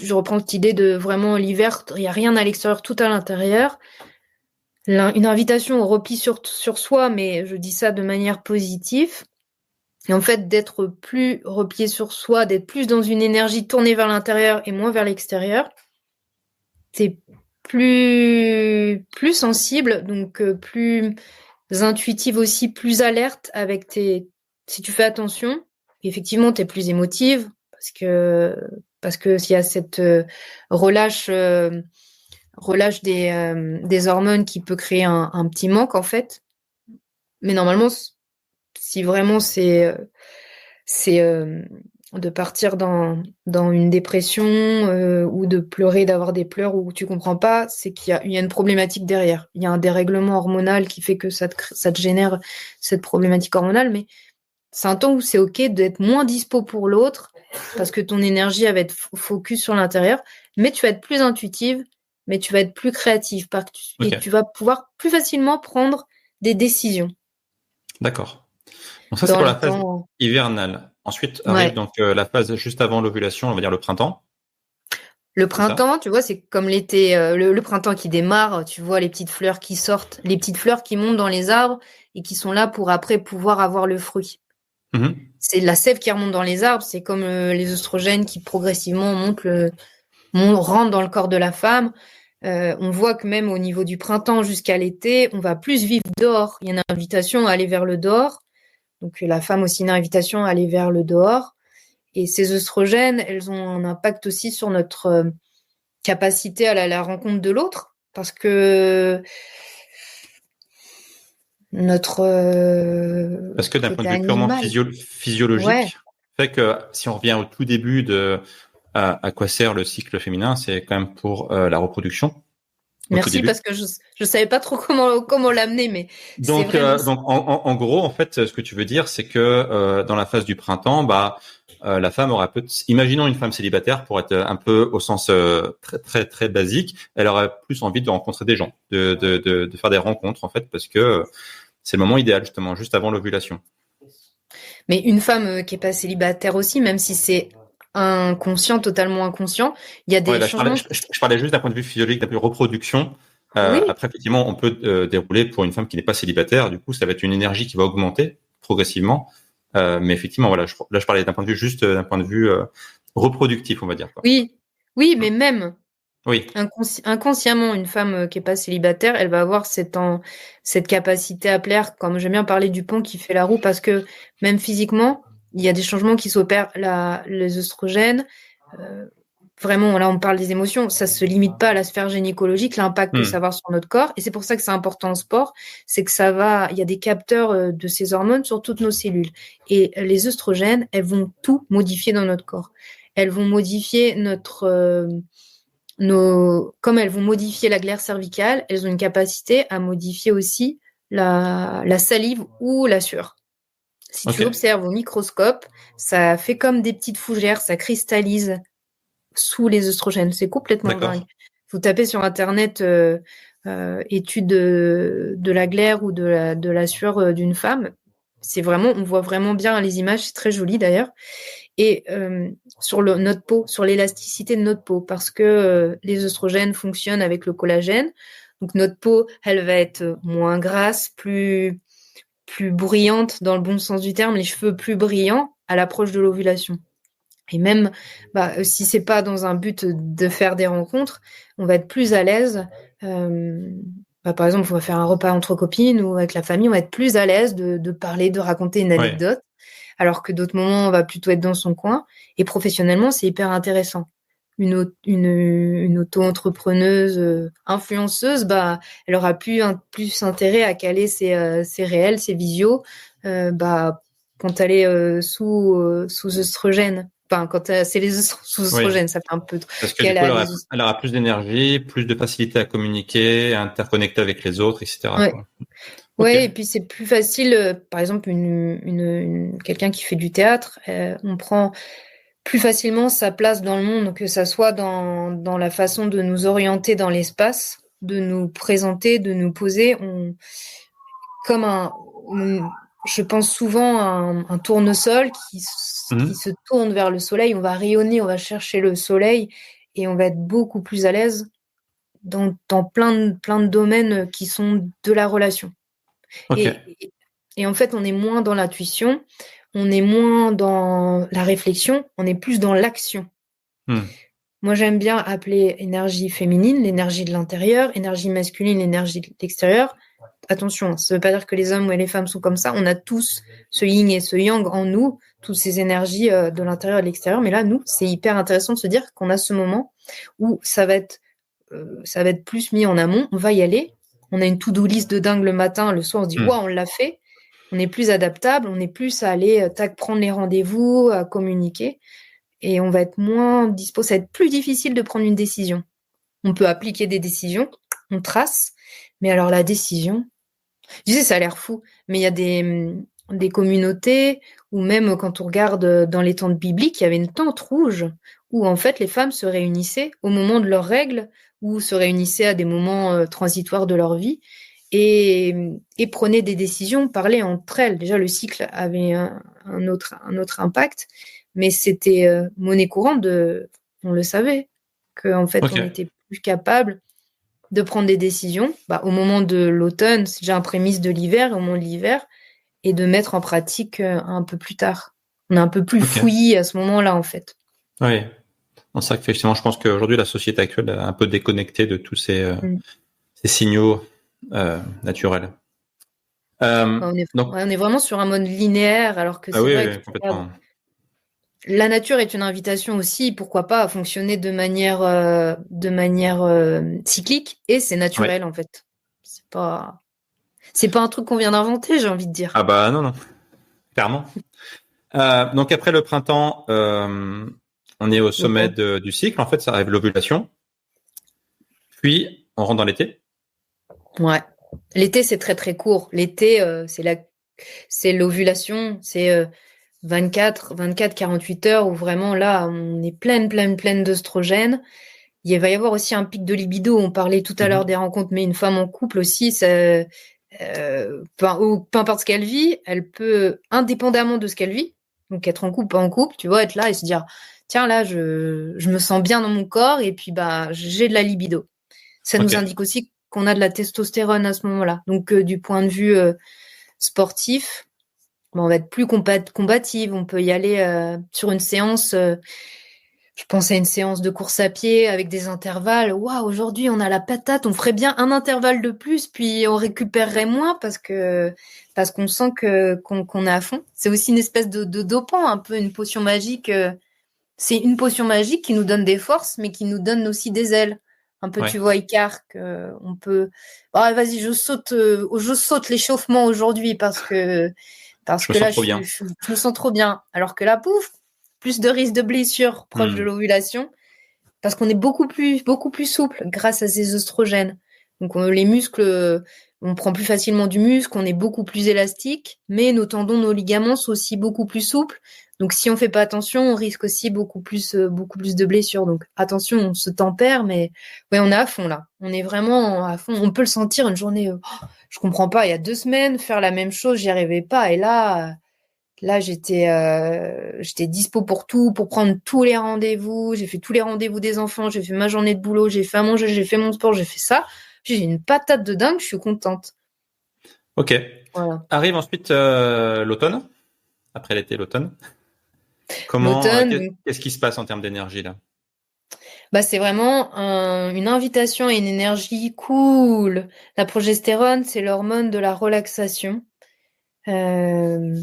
Speaker 2: je reprends cette idée de vraiment l'hiver, il n'y a rien à l'extérieur, tout à l'intérieur. Une invitation au repli sur soi, mais je dis ça de manière positive. Et en fait, d'être plus replié sur soi, d'être plus dans une énergie tournée vers l'intérieur et moins vers l'extérieur. T'es plus sensible, donc plus intuitive aussi, plus alerte avec si tu fais attention. Effectivement, t'es plus émotive parce que s'il y a cette relâche des hormones qui peut créer un petit manque en fait. Mais normalement, si vraiment c'est de partir dans une dépression ou de pleurer, d'avoir des pleurs où tu comprends pas, c'est qu'il y a une problématique derrière. Il y a un dérèglement hormonal qui fait que ça te génère cette problématique hormonale, mais c'est un temps où c'est ok d'être moins dispo pour l'autre parce que ton énergie va être focus sur l'intérieur, mais tu vas être plus intuitive, mais tu vas être plus créative et tu vas pouvoir plus facilement prendre des décisions.
Speaker 1: D'accord. Donc ça, c'est pour la phase hivernale. Ensuite arrive donc la phase juste avant l'ovulation, on va dire le printemps.
Speaker 2: Le printemps, tu vois, c'est comme l'été, le printemps qui démarre, tu vois les petites fleurs qui sortent, les petites fleurs qui montent dans les arbres et qui sont là pour après pouvoir avoir le fruit. C'est la sève qui remonte dans les arbres, c'est comme les oestrogènes qui progressivement rentrent dans le corps de la femme. On voit que même au niveau du printemps jusqu'à l'été, on va plus vivre dehors. Il y a une invitation à aller vers le dehors. Donc la femme aussi une invitation à aller vers le dehors. Et ces oestrogènes, elles ont un impact aussi sur notre capacité à la rencontre de l'autre. Parce que
Speaker 1: d'un point de vue purement physiologique, fait que si on revient au tout début à quoi sert le cycle féminin, c'est quand même pour la reproduction.
Speaker 2: Merci, parce que je savais pas trop comment l'amener, mais
Speaker 1: donc en gros, en fait, ce que tu veux dire, c'est que dans la phase du printemps, la femme aura imaginons une femme célibataire pour être un peu au sens très très très basique, elle aurait plus envie de rencontrer des gens, de faire des rencontres en fait, parce que c'est le moment idéal justement, juste avant l'ovulation.
Speaker 2: Mais une femme qui est pas célibataire aussi, même si c'est inconscient, totalement inconscient, il y a des changements.
Speaker 1: Je parlais juste d'un point de vue physiologique, d'un point de vue reproduction.
Speaker 2: Oui.
Speaker 1: Après, effectivement, on peut dérouler pour une femme qui n'est pas célibataire. Du coup, ça va être une énergie qui va augmenter progressivement. Mais effectivement, voilà, là, je parlais d'un point de vue reproductif, on va dire. Quoi.
Speaker 2: Oui, mais même
Speaker 1: oui.
Speaker 2: Inconsciemment, une femme qui est pas célibataire, elle va avoir cette capacité à plaire, comme j'aime bien parler du pont qui fait la roue, parce que même physiquement, il y a des changements qui s'opèrent. Les œstrogènes, vraiment, là, on parle des émotions, ça se limite pas à la sphère gynécologique, l'impact que ça va avoir sur notre corps. Et c'est pour ça que c'est important en sport, c'est que il y a des capteurs de ces hormones sur toutes nos cellules. Et les œstrogènes, elles vont tout modifier dans notre corps. Elles vont modifier comme elles vont modifier la glaire cervicale, elles ont une capacité à modifier aussi la salive ou la sueur. Si tu observes au microscope, ça fait comme des petites fougères, ça cristallise sous les œstrogènes. C'est complètement dingue. Vous tapez sur Internet études de la glaire ou de la sueur d'une femme. On voit vraiment bien les images, c'est très joli d'ailleurs. Et sur notre peau, sur l'élasticité de notre peau, parce que les œstrogènes fonctionnent avec le collagène. Donc notre peau, elle va être moins grasse, plus brillante dans le bon sens du terme, les cheveux plus brillants à l'approche de l'ovulation. Et même si c'est pas dans un but de faire des rencontres, on va être plus à l'aise. Par exemple, on va faire un repas entre copines ou avec la famille, on va être plus à l'aise de parler, de raconter une anecdote, alors que d'autres moments, on va plutôt être dans son coin. Et professionnellement, c'est hyper intéressant. Une auto-entrepreneuse influenceuse, elle aura plus intérêt à caler ses réels, ses visios, quand elle est sous œstrogène. Enfin, quand c'est les sous œstrogènes, ça fait un peu.
Speaker 1: Parce que du coup, elle aura plus d'énergie, plus de facilité à communiquer, à interconnecter avec les autres, etc.
Speaker 2: Ouais, et puis c'est plus facile. Par exemple, quelqu'un qui fait du théâtre, on prend plus facilement sa place dans le monde, que ça soit dans la façon de nous orienter dans l'espace, de nous présenter, de nous poser. Je pense souvent à un tournesol qui se tourne vers le soleil. On va rayonner, on va chercher le soleil et on va être beaucoup plus à l'aise dans plein de domaines qui sont de la relation. Et en fait, on est moins dans l'intuition, on est moins dans la réflexion, on est plus dans l'action. Moi, j'aime bien appeler énergie féminine l'énergie de l'intérieur, énergie masculine l'énergie de l'extérieur. Attention, ça ne veut pas dire que les hommes ou les femmes sont comme ça. On a tous ce yin et ce yang en nous, toutes ces énergies de l'intérieur et de l'extérieur. Mais là, nous, c'est hyper intéressant de se dire qu'on a ce moment où ça va être plus mis en amont. On va y aller. On a une to-do list de dingue le matin. Le soir, on se dit, on l'a fait. On est plus adaptable. On est plus à aller prendre les rendez-vous, à communiquer. Et on va être moins disposé. Ça va être plus difficile de prendre une décision. On peut appliquer des décisions. On trace. Mais alors, la décision, je sais, ça a l'air fou, mais il y a des communautés, ou même quand on regarde dans les tentes bibliques, il y avait une tente rouge où en fait les femmes se réunissaient au moment de leurs règles ou se réunissaient à des moments transitoires de leur vie et prenaient des décisions, parlaient entre elles. Déjà, le cycle avait un autre impact, mais c'était monnaie courante on le savait, qu'en fait on était plus capable de prendre des décisions au moment de l'automne, c'est déjà un prémisse de l'hiver, au moment de l'hiver, et de mettre en pratique un peu plus tard. On est un peu plus fouillis à ce moment-là, en fait.
Speaker 1: Oui. C'est vrai qu'effectivement, je pense qu'aujourd'hui, la société actuelle est un peu déconnectée de tous ces signaux naturels.
Speaker 2: On est vraiment sur un mode linéaire, alors que c'est vrai que
Speaker 1: complètement.
Speaker 2: La nature est une invitation aussi, pourquoi pas, à fonctionner de manière cyclique, et c'est naturel en fait. C'est pas un truc qu'on vient d'inventer, j'ai envie de dire.
Speaker 1: Ah bah non, clairement. Donc après le printemps, on est au sommet du cycle. En fait, ça arrive l'ovulation. Puis on rentre dans l'été.
Speaker 2: Ouais. L'été, c'est très très court. L'été, c'est l'ovulation, c'est 24-48 heures où vraiment là, on est pleine d'œstrogènes. Il va y avoir aussi un pic de libido. On parlait tout à l'heure des rencontres, mais une femme en couple aussi, peu importe ce qu'elle vit, elle peut, indépendamment de ce qu'elle vit, donc être en couple, pas en couple, tu vois, être là et se dire, tiens, là, je me sens bien dans mon corps et puis j'ai de la libido. Ça nous indique aussi qu'on a de la testostérone à ce moment-là. Donc, du point de vue sportif, on va être plus combative. On peut y aller sur une séance. Je pense à une séance de course à pied avec des intervalles. Waouh, aujourd'hui on a la patate, on ferait bien un intervalle de plus, puis on récupérerait moins parce qu'on sent qu'on est à fond. C'est aussi une espèce de dopant, un peu une potion magique. C'est une potion magique qui nous donne des forces, mais qui nous donne aussi des ailes. Un peu,
Speaker 1: Ouais.
Speaker 2: tu vois, Icar, on peut. Ah, vas-y, je saute l'échauffement aujourd'hui parce
Speaker 1: Je me
Speaker 2: que
Speaker 1: sens
Speaker 2: là,
Speaker 1: trop bien.
Speaker 2: je me sens trop bien. Alors que là, pouf, plus de risque de blessure proche de l'ovulation, parce qu'on est beaucoup plus souple grâce à ces oestrogènes. Donc, les muscles, on prend plus facilement du muscle, on est beaucoup plus élastique, mais nos tendons, nos ligaments sont aussi beaucoup plus souples. Donc, si on fait pas attention, on risque aussi beaucoup plus de blessures. Donc, attention, on se tempère, mais ouais, on est à fond là. On est vraiment à fond. On peut le sentir une journée. Je comprends pas. Il y a 2 semaines, faire la même chose, j'y arrivais pas. Et là, j'étais dispo pour tout, pour prendre tous les rendez-vous. J'ai fait tous les rendez-vous des enfants. J'ai fait ma journée de boulot. J'ai fait à manger. J'ai fait mon sport. J'ai fait ça. J'ai une patate de dingue. Je suis contente.
Speaker 1: Ok.
Speaker 2: Voilà.
Speaker 1: Arrive ensuite l'automne. Après l'été, l'automne.
Speaker 2: L'automne,
Speaker 1: Qu'est-ce qui se passe en termes d'énergie là?
Speaker 2: bah c'est vraiment une invitation à une énergie cool. La progestérone, c'est l'hormone de la relaxation. Euh,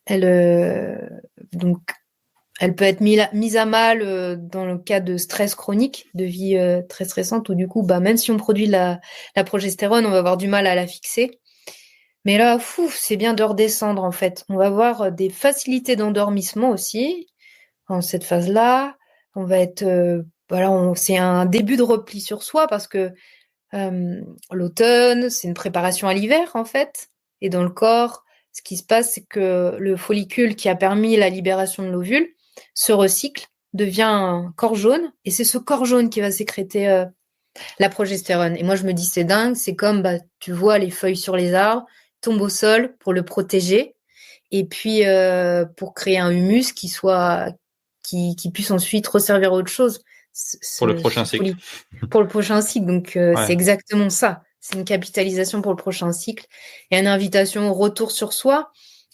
Speaker 2: elle, donc, elle peut être mise à mal dans le cas de stress chronique, de vie très stressante, où du coup, bah, même si on produit la progestérone, on va avoir du mal à la fixer. Mais là, fou, c'est bien de redescendre en fait. On va avoir des facilités d'endormissement aussi en cette phase-là. On va être, voilà, c'est un début de repli sur soi parce que l'automne, c'est une préparation à l'hiver en fait. Et dans le corps, ce qui se passe, c'est que le follicule qui a permis la libération de l'ovule se recycle, devient un corps jaune, et c'est ce corps jaune qui va sécréter la progestérone. Et moi, je me dis, c'est dingue, c'est comme, bah, tu vois, les feuilles sur les arbres tombent au sol pour le protéger, et puis pour créer un humus qui puisse ensuite resservir à autre chose.
Speaker 1: Pour le prochain cycle.
Speaker 2: Pour le prochain cycle. Donc,
Speaker 1: Ouais.
Speaker 2: c'est exactement ça. C'est une capitalisation pour le prochain cycle et une invitation au retour sur soi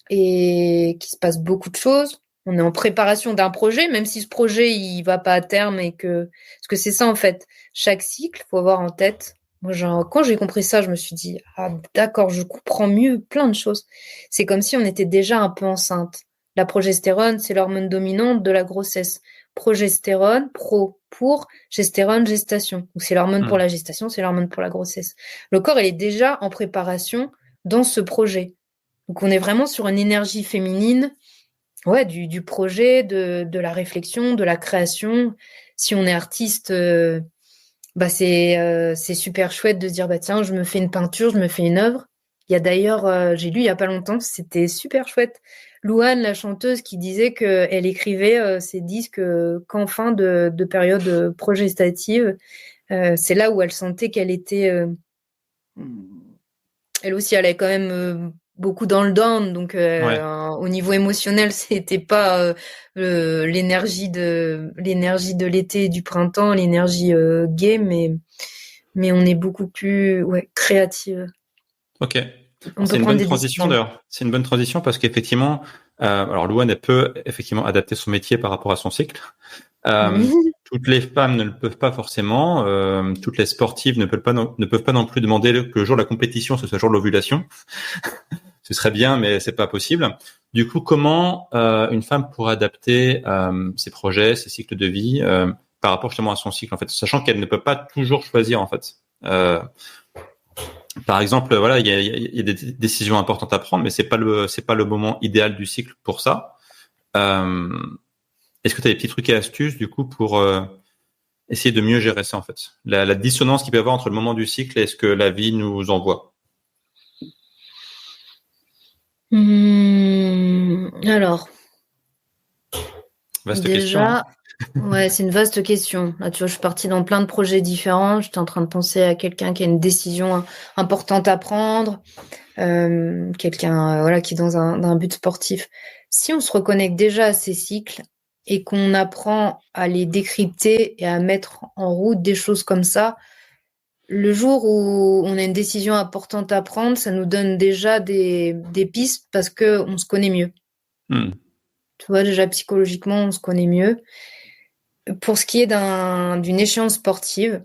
Speaker 2: et qu'il se passe beaucoup de choses. On est en préparation d'un projet, même si ce projet, il va pas à terme parce que c'est ça, en fait. Chaque cycle, faut avoir en tête. Moi, genre, quand j'ai compris ça, je me suis dit, ah, d'accord, je comprends mieux plein de choses. C'est comme si on était déjà un peu enceinte. La progestérone, c'est l'hormone dominante de la grossesse. Progestérone, pour gestérone, gestation. Donc c'est l'hormone pour la gestation, c'est l'hormone pour la grossesse. Le corps, il est déjà en préparation dans ce projet. Donc on est vraiment sur une énergie féminine, ouais, du projet, de la réflexion, de la création. Si on est artiste, bah c'est super chouette de se dire bah tiens, je me fais une peinture, je me fais une œuvre. Il y a d'ailleurs, j'ai lu il y a pas longtemps, c'était super chouette. Louane, la chanteuse, qui disait qu'elle écrivait ses disques qu'en fin de période progestative. C'est là où elle sentait qu'elle était, elle aussi, elle est quand même beaucoup dans le down, donc
Speaker 1: Ouais.
Speaker 2: au niveau émotionnel, c'était pas l'énergie de l'été et du printemps, l'énergie gay, mais on est beaucoup plus créative.
Speaker 1: Ok.
Speaker 2: On
Speaker 1: Alors, c'est
Speaker 2: peut
Speaker 1: une
Speaker 2: prendre
Speaker 1: bonne
Speaker 2: des
Speaker 1: transition
Speaker 2: décisions.
Speaker 1: d'ailleurs. C'est une bonne transition parce qu'effectivement, alors Louane, elle peut effectivement adapter son métier par rapport à son cycle. Toutes les femmes ne le peuvent pas forcément. Toutes les sportives ne peuvent pas non plus demander que le jour de la compétition, ce soit le jour de l'ovulation. Ce serait bien, mais c'est pas possible. Du coup, comment une femme pourrait adapter ses projets, ses cycles de vie par rapport justement à son cycle en fait, sachant qu'elle ne peut pas toujours choisir en fait. Par exemple, voilà, il y a des décisions importantes à prendre, mais c'est pas le moment idéal du cycle pour ça. Euh, Est-ce que tu as des petits trucs et astuces du coup pour essayer de mieux gérer ça en fait, la dissonance qu'il peut y avoir entre le moment du cycle et ce que la vie nous envoie?
Speaker 2: Alors,
Speaker 1: Vaste question, hein.
Speaker 2: déjà, ouais, c'est une vaste question. Là, tu vois, je suis partie dans plein de projets différents. J'étais en train de penser à quelqu'un qui a une décision importante à prendre, quelqu'un voilà, qui est dans un but sportif. Si on se reconnecte déjà à ces cycles et qu'on apprend à les décrypter et à mettre en route des choses comme ça, le jour où on a une décision importante à prendre, ça nous donne déjà des pistes parce qu'on se connaît mieux.
Speaker 1: Hmm.
Speaker 2: Tu vois, déjà psychologiquement, on se connaît mieux. pour ce qui est d'une échéance sportive,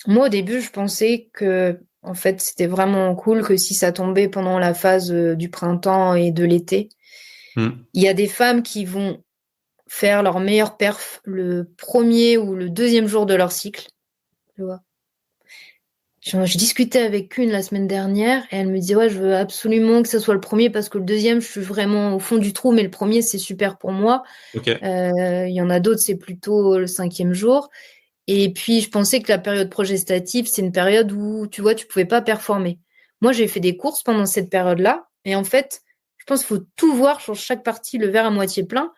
Speaker 2: moi au début je pensais que en fait c'était vraiment cool que si ça tombait pendant la phase du printemps et de l'été, il y a des femmes qui vont faire leur meilleure perf le premier ou le deuxième jour de leur cycle, tu vois. Je discutais avec une la semaine dernière et elle me disait ouais je veux absolument que ce soit le premier parce que le deuxième je suis vraiment au fond du trou mais le premier c'est super pour moi.
Speaker 1: Ok.
Speaker 2: Il y en a d'autres c'est plutôt le 5e jour et puis je pensais que la période progestative c'est une période où tu vois tu pouvais pas performer. Moi j'ai fait des courses pendant cette période-là et en fait je pense qu'il faut tout voir sur chaque partie le verre à moitié plein.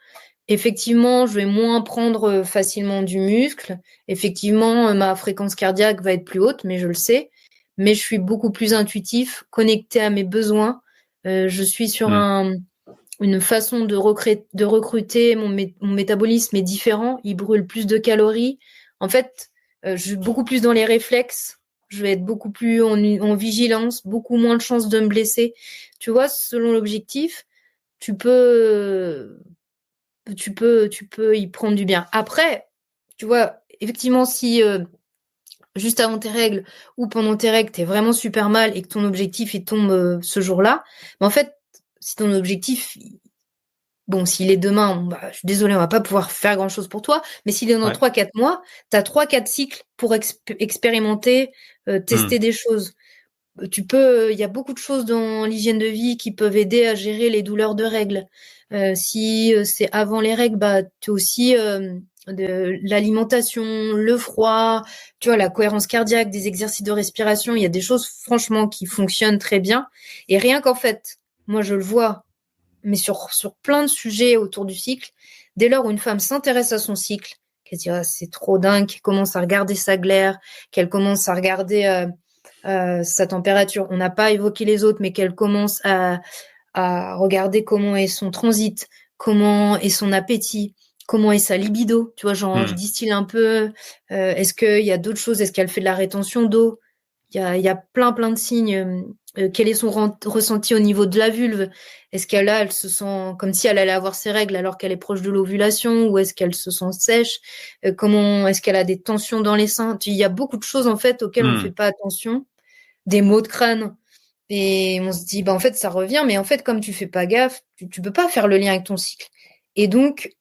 Speaker 2: Effectivement, je vais moins prendre facilement du muscle. Effectivement, ma fréquence cardiaque va être plus haute, mais je le sais. Mais je suis beaucoup plus intuitif, connecté à mes besoins. Je suis sur une façon de recruter. Mon métabolisme est différent. Il brûle plus de calories. En fait, je suis beaucoup plus dans les réflexes. Je vais être beaucoup plus en vigilance, beaucoup moins de chances de me blesser. Tu vois, selon l'objectif, tu peux tu peux y prendre du bien. Après, tu vois, effectivement, si juste avant tes règles ou pendant tes règles, t'es vraiment super mal et que ton objectif il tombe ce jour-là, mais en fait, si ton objectif, bon, s'il est demain, bah, je suis désolée, on va pas pouvoir faire grand-chose pour toi, mais s'il est dans 3-4 mois, t'as 3-4 cycles pour expérimenter, tester des choses. Il y a beaucoup de choses dans l'hygiène de vie qui peuvent aider à gérer les douleurs de règles. Si c'est avant les règles, bah, tu as aussi de l'alimentation, le froid, tu vois, la cohérence cardiaque, des exercices de respiration. Il y a des choses, franchement, qui fonctionnent très bien. Et rien qu'en fait, moi, je le vois, mais sur plein de sujets autour du cycle, dès lors où une femme s'intéresse à son cycle, qu'elle dit, ah, c'est trop dingue, qu'elle commence à regarder sa glaire, qu'elle commence à regarder sa température. On n'a pas évoqué les autres, mais qu'elle commence à regarder comment est son transit, comment est son appétit, comment est sa libido. Tu vois, genre, je distille un peu. Est-ce qu'il y a d'autres choses? Est-ce qu'elle fait de la rétention d'eau? Il y a plein de signes. Quel est son ressenti au niveau de la vulve? Est-ce elle se sent comme si elle allait avoir ses règles alors qu'elle est proche de l'ovulation, ou est-ce qu'elle se sent sèche? Comment est-ce qu'elle a des tensions dans les seins? Il y a beaucoup de choses en fait auxquelles on fait pas attention, des maux de crâne. Et on se dit, bah, en fait, ça revient, mais en fait, comme tu fais pas gaffe, tu peux pas faire le lien avec ton cycle. Et donc,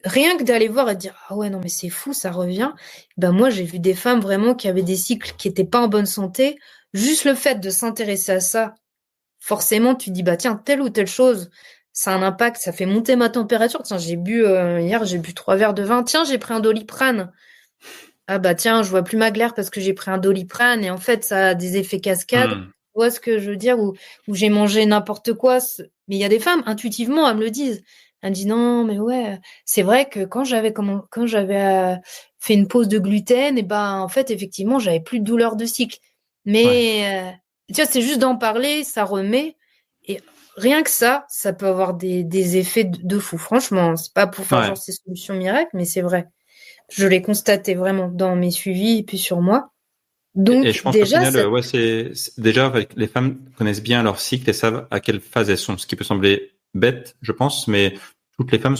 Speaker 2: rien que d'aller voir et de dire, ah ouais, non, mais c'est fou, ça revient. Ben, moi, j'ai vu des femmes vraiment qui avaient des cycles qui étaient pas en bonne santé. Juste le fait de s'intéresser à ça, forcément, tu dis, bah, tiens, telle ou telle chose, ça a un impact, ça fait monter ma température. Tiens, hier, j'ai bu 3 verres de vin. Tiens, j'ai pris un Doliprane. Ah bah tiens, je vois plus ma glaire parce que j'ai pris un Doliprane et en fait, ça a des effets cascades. Tu vois ce que je veux dire? Ou j'ai mangé n'importe quoi. Mais il y a des femmes, intuitivement, elles me le disent. Elles me disent non, mais ouais, c'est vrai que quand j'avais fait une pause de gluten, et ben en fait, effectivement, j'avais plus de douleur de cycle. Mais tu vois, c'est juste d'en parler, ça remet. Et rien que ça peut avoir des effets de fou. Franchement, c'est pas pour faire genre ces solutions miracles, mais c'est vrai. Je l'ai constaté vraiment dans mes suivis et puis sur moi. Donc
Speaker 1: et je pense qu'au
Speaker 2: déjà,
Speaker 1: final, déjà les femmes connaissent bien leur cycle et savent à quelle phase elles sont. Ce qui peut sembler bête, je pense, mais toutes les femmes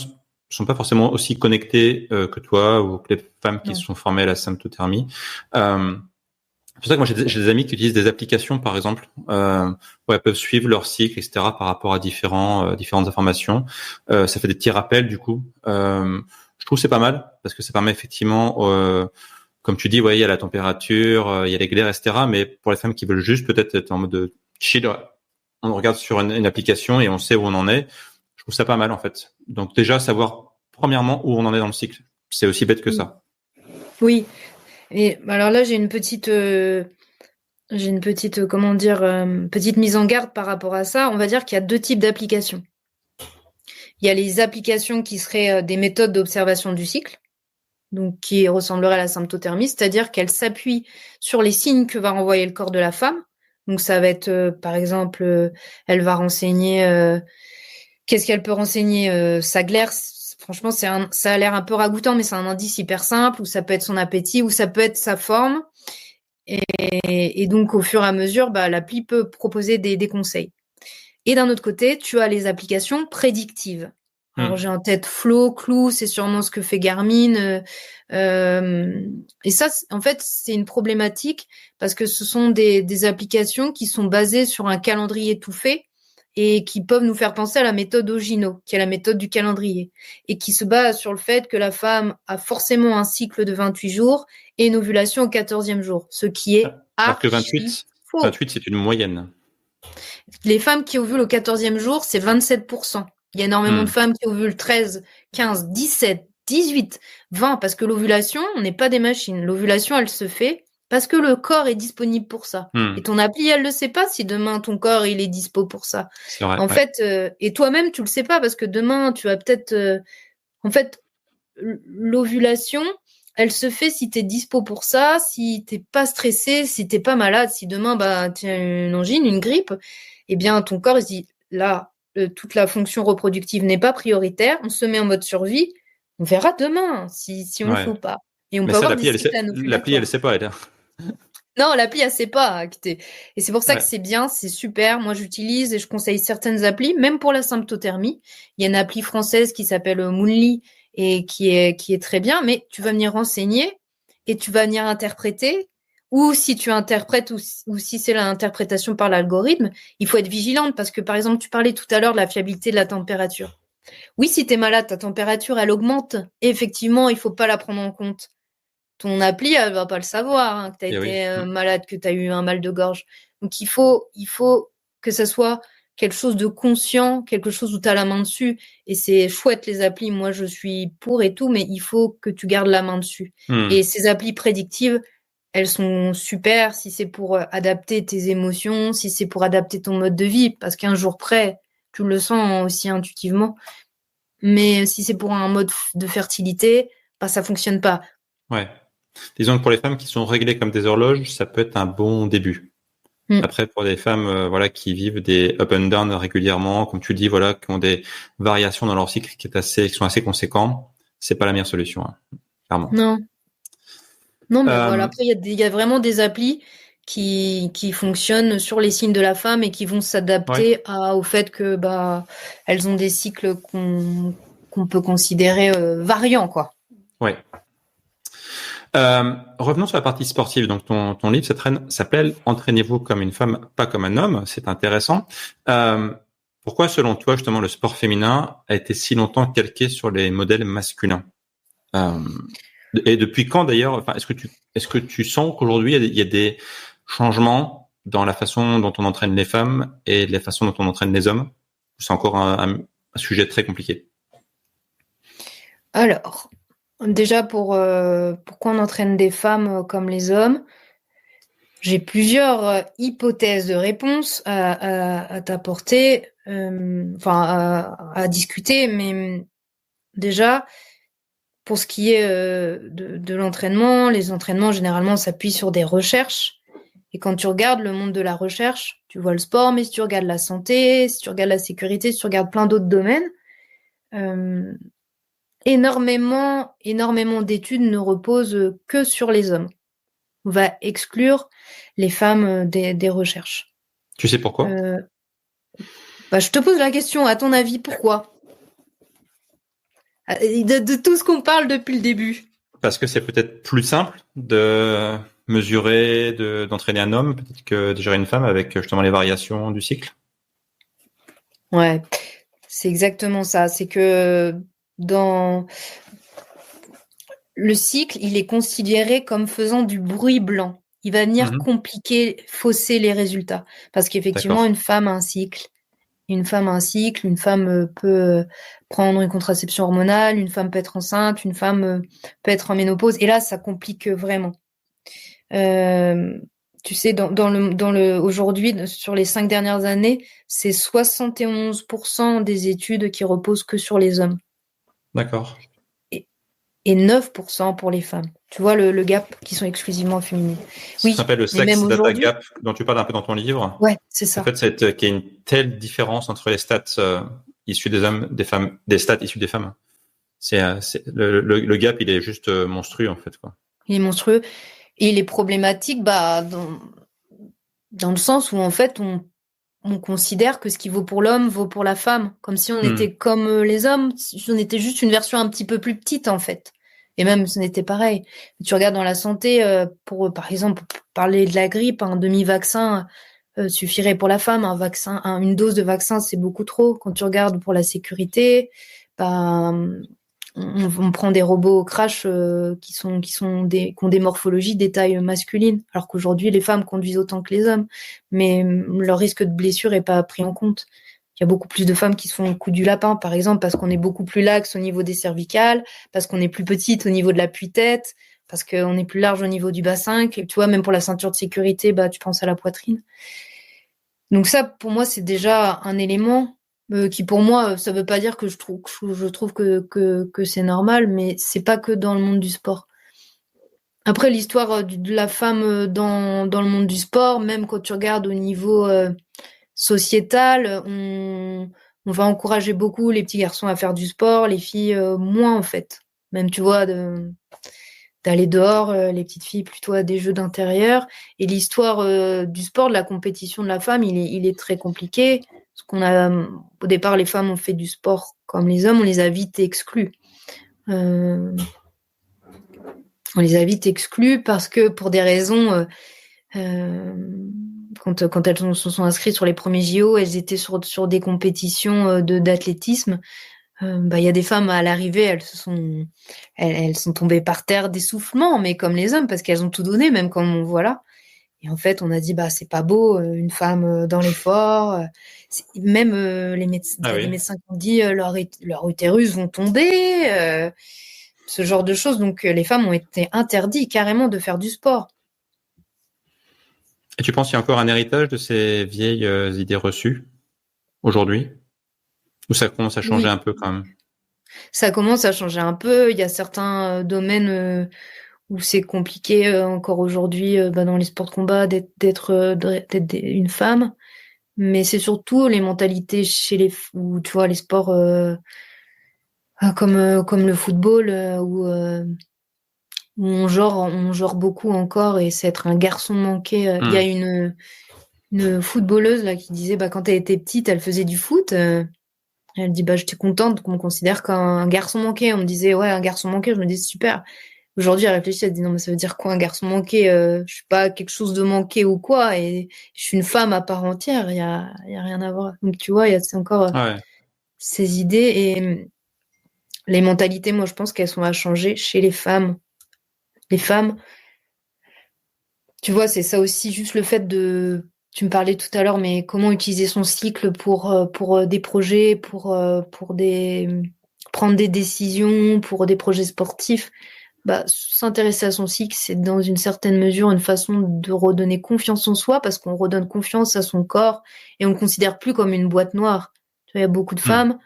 Speaker 1: sont pas forcément aussi connectées que toi ou que les femmes qui se sont formées à la symptothermie. C'est pour ça que moi j'ai des amis qui utilisent des applications, par exemple, où elles peuvent suivre leur cycle, etc., par rapport à différentes informations. Ça fait des petits rappels, du coup. Je trouve que c'est pas mal parce que ça permet effectivement, comme tu dis, ouais, il y a la température, il y a les glaires, etc. Mais pour les femmes qui veulent juste peut-être être en mode chill, on regarde sur une application et on sait où on en est. Je trouve ça pas mal en fait. Donc déjà savoir premièrement où on en est dans le cycle, c'est aussi bête que ça.
Speaker 2: Oui. Et alors là, j'ai une petite, comment dire, petite mise en garde par rapport à ça. On va dire qu'il y a 2 types d'applications. Il y a les applications qui seraient des méthodes d'observation du cycle, donc qui ressembleraient à la symptothermie, c'est-à-dire qu'elles s'appuient sur les signes que va renvoyer le corps de la femme. Donc ça va être, par exemple, elle va renseigner, qu'est-ce qu'elle peut renseigner, sa glaire. Franchement, ça a l'air un peu ragoûtant, mais c'est un indice hyper simple, ou ça peut être son appétit, ou ça peut être sa forme. Et donc, au fur et à mesure, bah, l'appli peut proposer des conseils. Et d'un autre côté, tu as les applications prédictives. Alors j'ai en tête Flow, Clou, c'est sûrement ce que fait Garmin. Et ça, en fait, c'est une problématique parce que ce sont des applications qui sont basées sur un calendrier tout fait et qui peuvent nous faire penser à la méthode Ogino, qui est la méthode du calendrier, et qui se base sur le fait que la femme a forcément un cycle de 28 jours et une ovulation au 14e jour, ce qui est
Speaker 1: Alors que
Speaker 2: archi faux.
Speaker 1: 28, c'est une moyenne.
Speaker 2: Les femmes qui ovulent au 14e jour, c'est 27%. Il y a énormément de femmes qui ovulent 13, 15, 17, 18, 20, parce que l'ovulation, on n'est pas des machines. L'ovulation, elle se fait parce que le corps est disponible pour ça. Et ton appli, elle le sait pas si demain ton corps, il est dispo pour ça.
Speaker 1: C'est vrai,
Speaker 2: En fait, et toi-même, tu le sais pas parce que demain, tu vas peut-être... en fait, l'ovulation, elle se fait si tu es dispo pour ça, si t'es pas stressé, si t'es pas malade, si demain, bah, tu as une angine, une grippe, eh bien, ton corps, il se dit, là, toute la fonction reproductive n'est pas prioritaire, on se met en mode survie, on verra demain si on le fait ou pas. Et on
Speaker 1: Mais
Speaker 2: peut
Speaker 1: ça,
Speaker 2: avoir des cycles
Speaker 1: l'appli, elle
Speaker 2: anovulatoires.
Speaker 1: sait pas, elle.
Speaker 2: Non, l'appli, elle sait pas. Et c'est pour ça que
Speaker 1: Ouais.
Speaker 2: c'est bien, c'est super. Moi, j'utilise et je conseille certaines applis, même pour la symptothermie. Il y a une appli française qui s'appelle Moonly et qui est très bien, mais tu vas venir renseigner et tu vas venir interpréter. Ou si tu interprètes ou si c'est l'interprétation par l'algorithme, il faut être vigilante parce que, par exemple, tu parlais tout à l'heure de la fiabilité de la température. Oui, si tu es malade, ta température, elle augmente. Et effectivement, il faut pas la prendre en compte. Ton appli, elle va pas le savoir, hein, que tu as
Speaker 1: Et oui.
Speaker 2: été malade, que tu as eu un mal de gorge. Donc, il faut que ça soit quelque chose de conscient, quelque chose où tu as la main dessus. Et c'est chouette, les applis. Moi, je suis pour et tout, mais il faut que tu gardes la main dessus. Et ces applis prédictives, elles sont super si c'est pour adapter tes émotions, si c'est pour adapter ton mode de vie, parce qu'un jour près, tu le sens aussi intuitivement. Mais si c'est pour un mode de fertilité, bah, ça fonctionne pas.
Speaker 1: Ouais. Disons que pour les femmes qui sont réglées comme des horloges, ça peut être un bon début. Après, pour des femmes, voilà, qui vivent des up and down régulièrement, comme tu dis, voilà, qui ont des variations dans leur cycle qui sont assez conséquents, c'est pas la meilleure solution, hein, clairement.
Speaker 2: Non. Non, mais voilà. Après, il y a vraiment des applis qui fonctionnent sur les signes de la femme et qui vont s'adapter au fait que bah elles ont des cycles qu'on peut considérer variants, quoi.
Speaker 1: Ouais. Revenons sur la partie sportive. Donc, ton livre s'appelle Entraînez-vous comme une femme, pas comme un homme. C'est intéressant. Pourquoi, selon toi, justement, le sport féminin a été si longtemps calqué sur les modèles masculins? Et depuis quand, d'ailleurs, enfin, est-ce que tu sens qu'aujourd'hui, il y a des changements dans la façon dont on entraîne les femmes et la façon dont on entraîne les hommes? C'est encore un sujet très compliqué.
Speaker 2: Alors, déjà pourquoi on entraîne des femmes comme les hommes? J'ai plusieurs hypothèses de réponse à t'apporter, enfin à discuter, mais déjà, pour ce qui est de l'entraînement, les entraînements généralement s'appuient sur des recherches. Et quand tu regardes le monde de la recherche, tu vois le sport, mais si tu regardes la santé, si tu regardes la sécurité, si tu regardes plein d'autres domaines, énormément d'études ne reposent que sur les hommes. On va exclure les femmes des recherches.
Speaker 1: Tu sais pourquoi?
Speaker 2: Bah, je te pose la question, à ton avis, pourquoi? De tout ce qu'on parle depuis le début.
Speaker 1: Parce que c'est peut-être plus simple de mesurer, d'entraîner un homme, peut-être que de gérer une femme avec justement les variations du cycle.
Speaker 2: Ouais, c'est exactement ça. C'est que dans le cycle, il est considéré comme faisant du bruit blanc. Il va venir compliquer, fausser les résultats. Parce qu'effectivement, une femme a un cycle. Une femme peut prendre une contraception hormonale, une femme peut être enceinte, une femme peut être en ménopause. Et là, ça complique vraiment. Tu sais, aujourd'hui, sur les 5 dernières années, c'est 71% des études qui reposent que sur les hommes.
Speaker 1: D'accord.
Speaker 2: Et 9% pour les femmes. Tu vois le gap qui sont exclusivement féminines. Oui,
Speaker 1: ça s'appelle le sex data gap dont tu parles un peu dans ton livre.
Speaker 2: Ouais, c'est ça.
Speaker 1: En fait, c'est qu'il y a une telle différence entre les stats issus des hommes, des femmes, des stats issus des femmes. Le gap, il est juste monstrueux en fait, quoi.
Speaker 2: Il est monstrueux et il est problématique, bah dans le sens où en fait on considère que ce qui vaut pour l'homme vaut pour la femme, comme si on
Speaker 1: Hmm.
Speaker 2: était comme les hommes, si on était juste une version un petit peu plus petite en fait. Et même ce n'était pareil. Tu regardes dans la santé, par exemple, pour parler de la grippe, un demi-vaccin suffirait pour la femme. Un vaccin, une dose de vaccin, c'est beaucoup trop. Quand tu regardes pour la sécurité, bah, on prend des robots au crash qui ont des morphologies, des tailles masculines, alors qu'aujourd'hui les femmes conduisent autant que les hommes, mais leur risque de blessure est pas pris en compte. Il y a beaucoup plus de femmes qui se font le coup du lapin, par exemple, parce qu'on est beaucoup plus laxe au niveau des cervicales, parce qu'on est plus petite au niveau de l'appui-tête, parce qu'on est plus large au niveau du bassin. Tu vois, même pour la ceinture de sécurité, bah tu penses à la poitrine. Donc ça, pour moi, c'est déjà un élément qui, pour moi, ça veut pas dire que je trouve que c'est normal, mais c'est pas que dans le monde du sport. Après, l'histoire de la femme dans le monde du sport, même quand tu regardes au niveau sociétal, on va encourager beaucoup les petits garçons à faire du sport, les filles moins en fait. Même, tu vois, d'aller dehors, les petites filles plutôt à des jeux d'intérieur. Et l'histoire du sport, de la compétition de la femme, il est très compliqué. Parce qu'on a, au départ, les femmes ont fait du sport comme les hommes, on les a vite exclus. On les a vite exclus parce que pour des raisons, quand elles se sont inscrites sur les premiers JO, elles étaient sur des compétitions d'athlétisme. Il y a des femmes à l'arrivée, elles sont tombées par terre d'essoufflement, mais comme les hommes, parce qu'elles ont tout donné, même comme voilà. Et en fait, on a dit c'est pas beau, une femme dans l'effort. Même les médecins,
Speaker 1: Ah
Speaker 2: il y a des
Speaker 1: oui.
Speaker 2: médecins qui ont dit leur utérus vont tomber, ce genre de choses. Donc les femmes ont été interdites carrément de faire du sport.
Speaker 1: Et tu penses qu'il y a encore un héritage de ces vieilles idées reçues aujourd'hui? Ou ça commence à changer
Speaker 2: Oui,
Speaker 1: un peu quand même?
Speaker 2: ça commence à changer un peu. Il y a certains domaines où c'est compliqué encore aujourd'hui dans les sports de combat d'être une femme. Mais c'est surtout les mentalités où tu vois les sports comme le football où on genre beaucoup encore et c'est être un garçon manqué. Il y a une footballeuse là qui disait quand elle était petite, elle faisait du foot. Elle dit j'étais contente qu'on me considère comme un garçon manqué. On me disait ouais un garçon manqué, je me dis super. Aujourd'hui, elle réfléchit, elle dit non mais ça veut dire quoi un garçon manqué? Je suis pas quelque chose de manqué ou quoi et je suis une femme à part entière. Il y a rien à voir. Donc tu vois, c'est encore
Speaker 1: Ouais.
Speaker 2: ces idées et les mentalités. Moi, je pense qu'elles sont à changer chez les femmes. Les femmes, tu vois, c'est ça aussi, juste le fait de. Tu me parlais tout à l'heure, mais comment utiliser son cycle pour des projets, pour prendre des décisions, pour des projets sportifs. S'intéresser à son cycle, c'est dans une certaine mesure une façon de redonner confiance en soi parce qu'on redonne confiance à son corps et on ne le considère plus comme une boîte noire. Tu vois, il y a beaucoup de
Speaker 1: Hmm.
Speaker 2: femmes.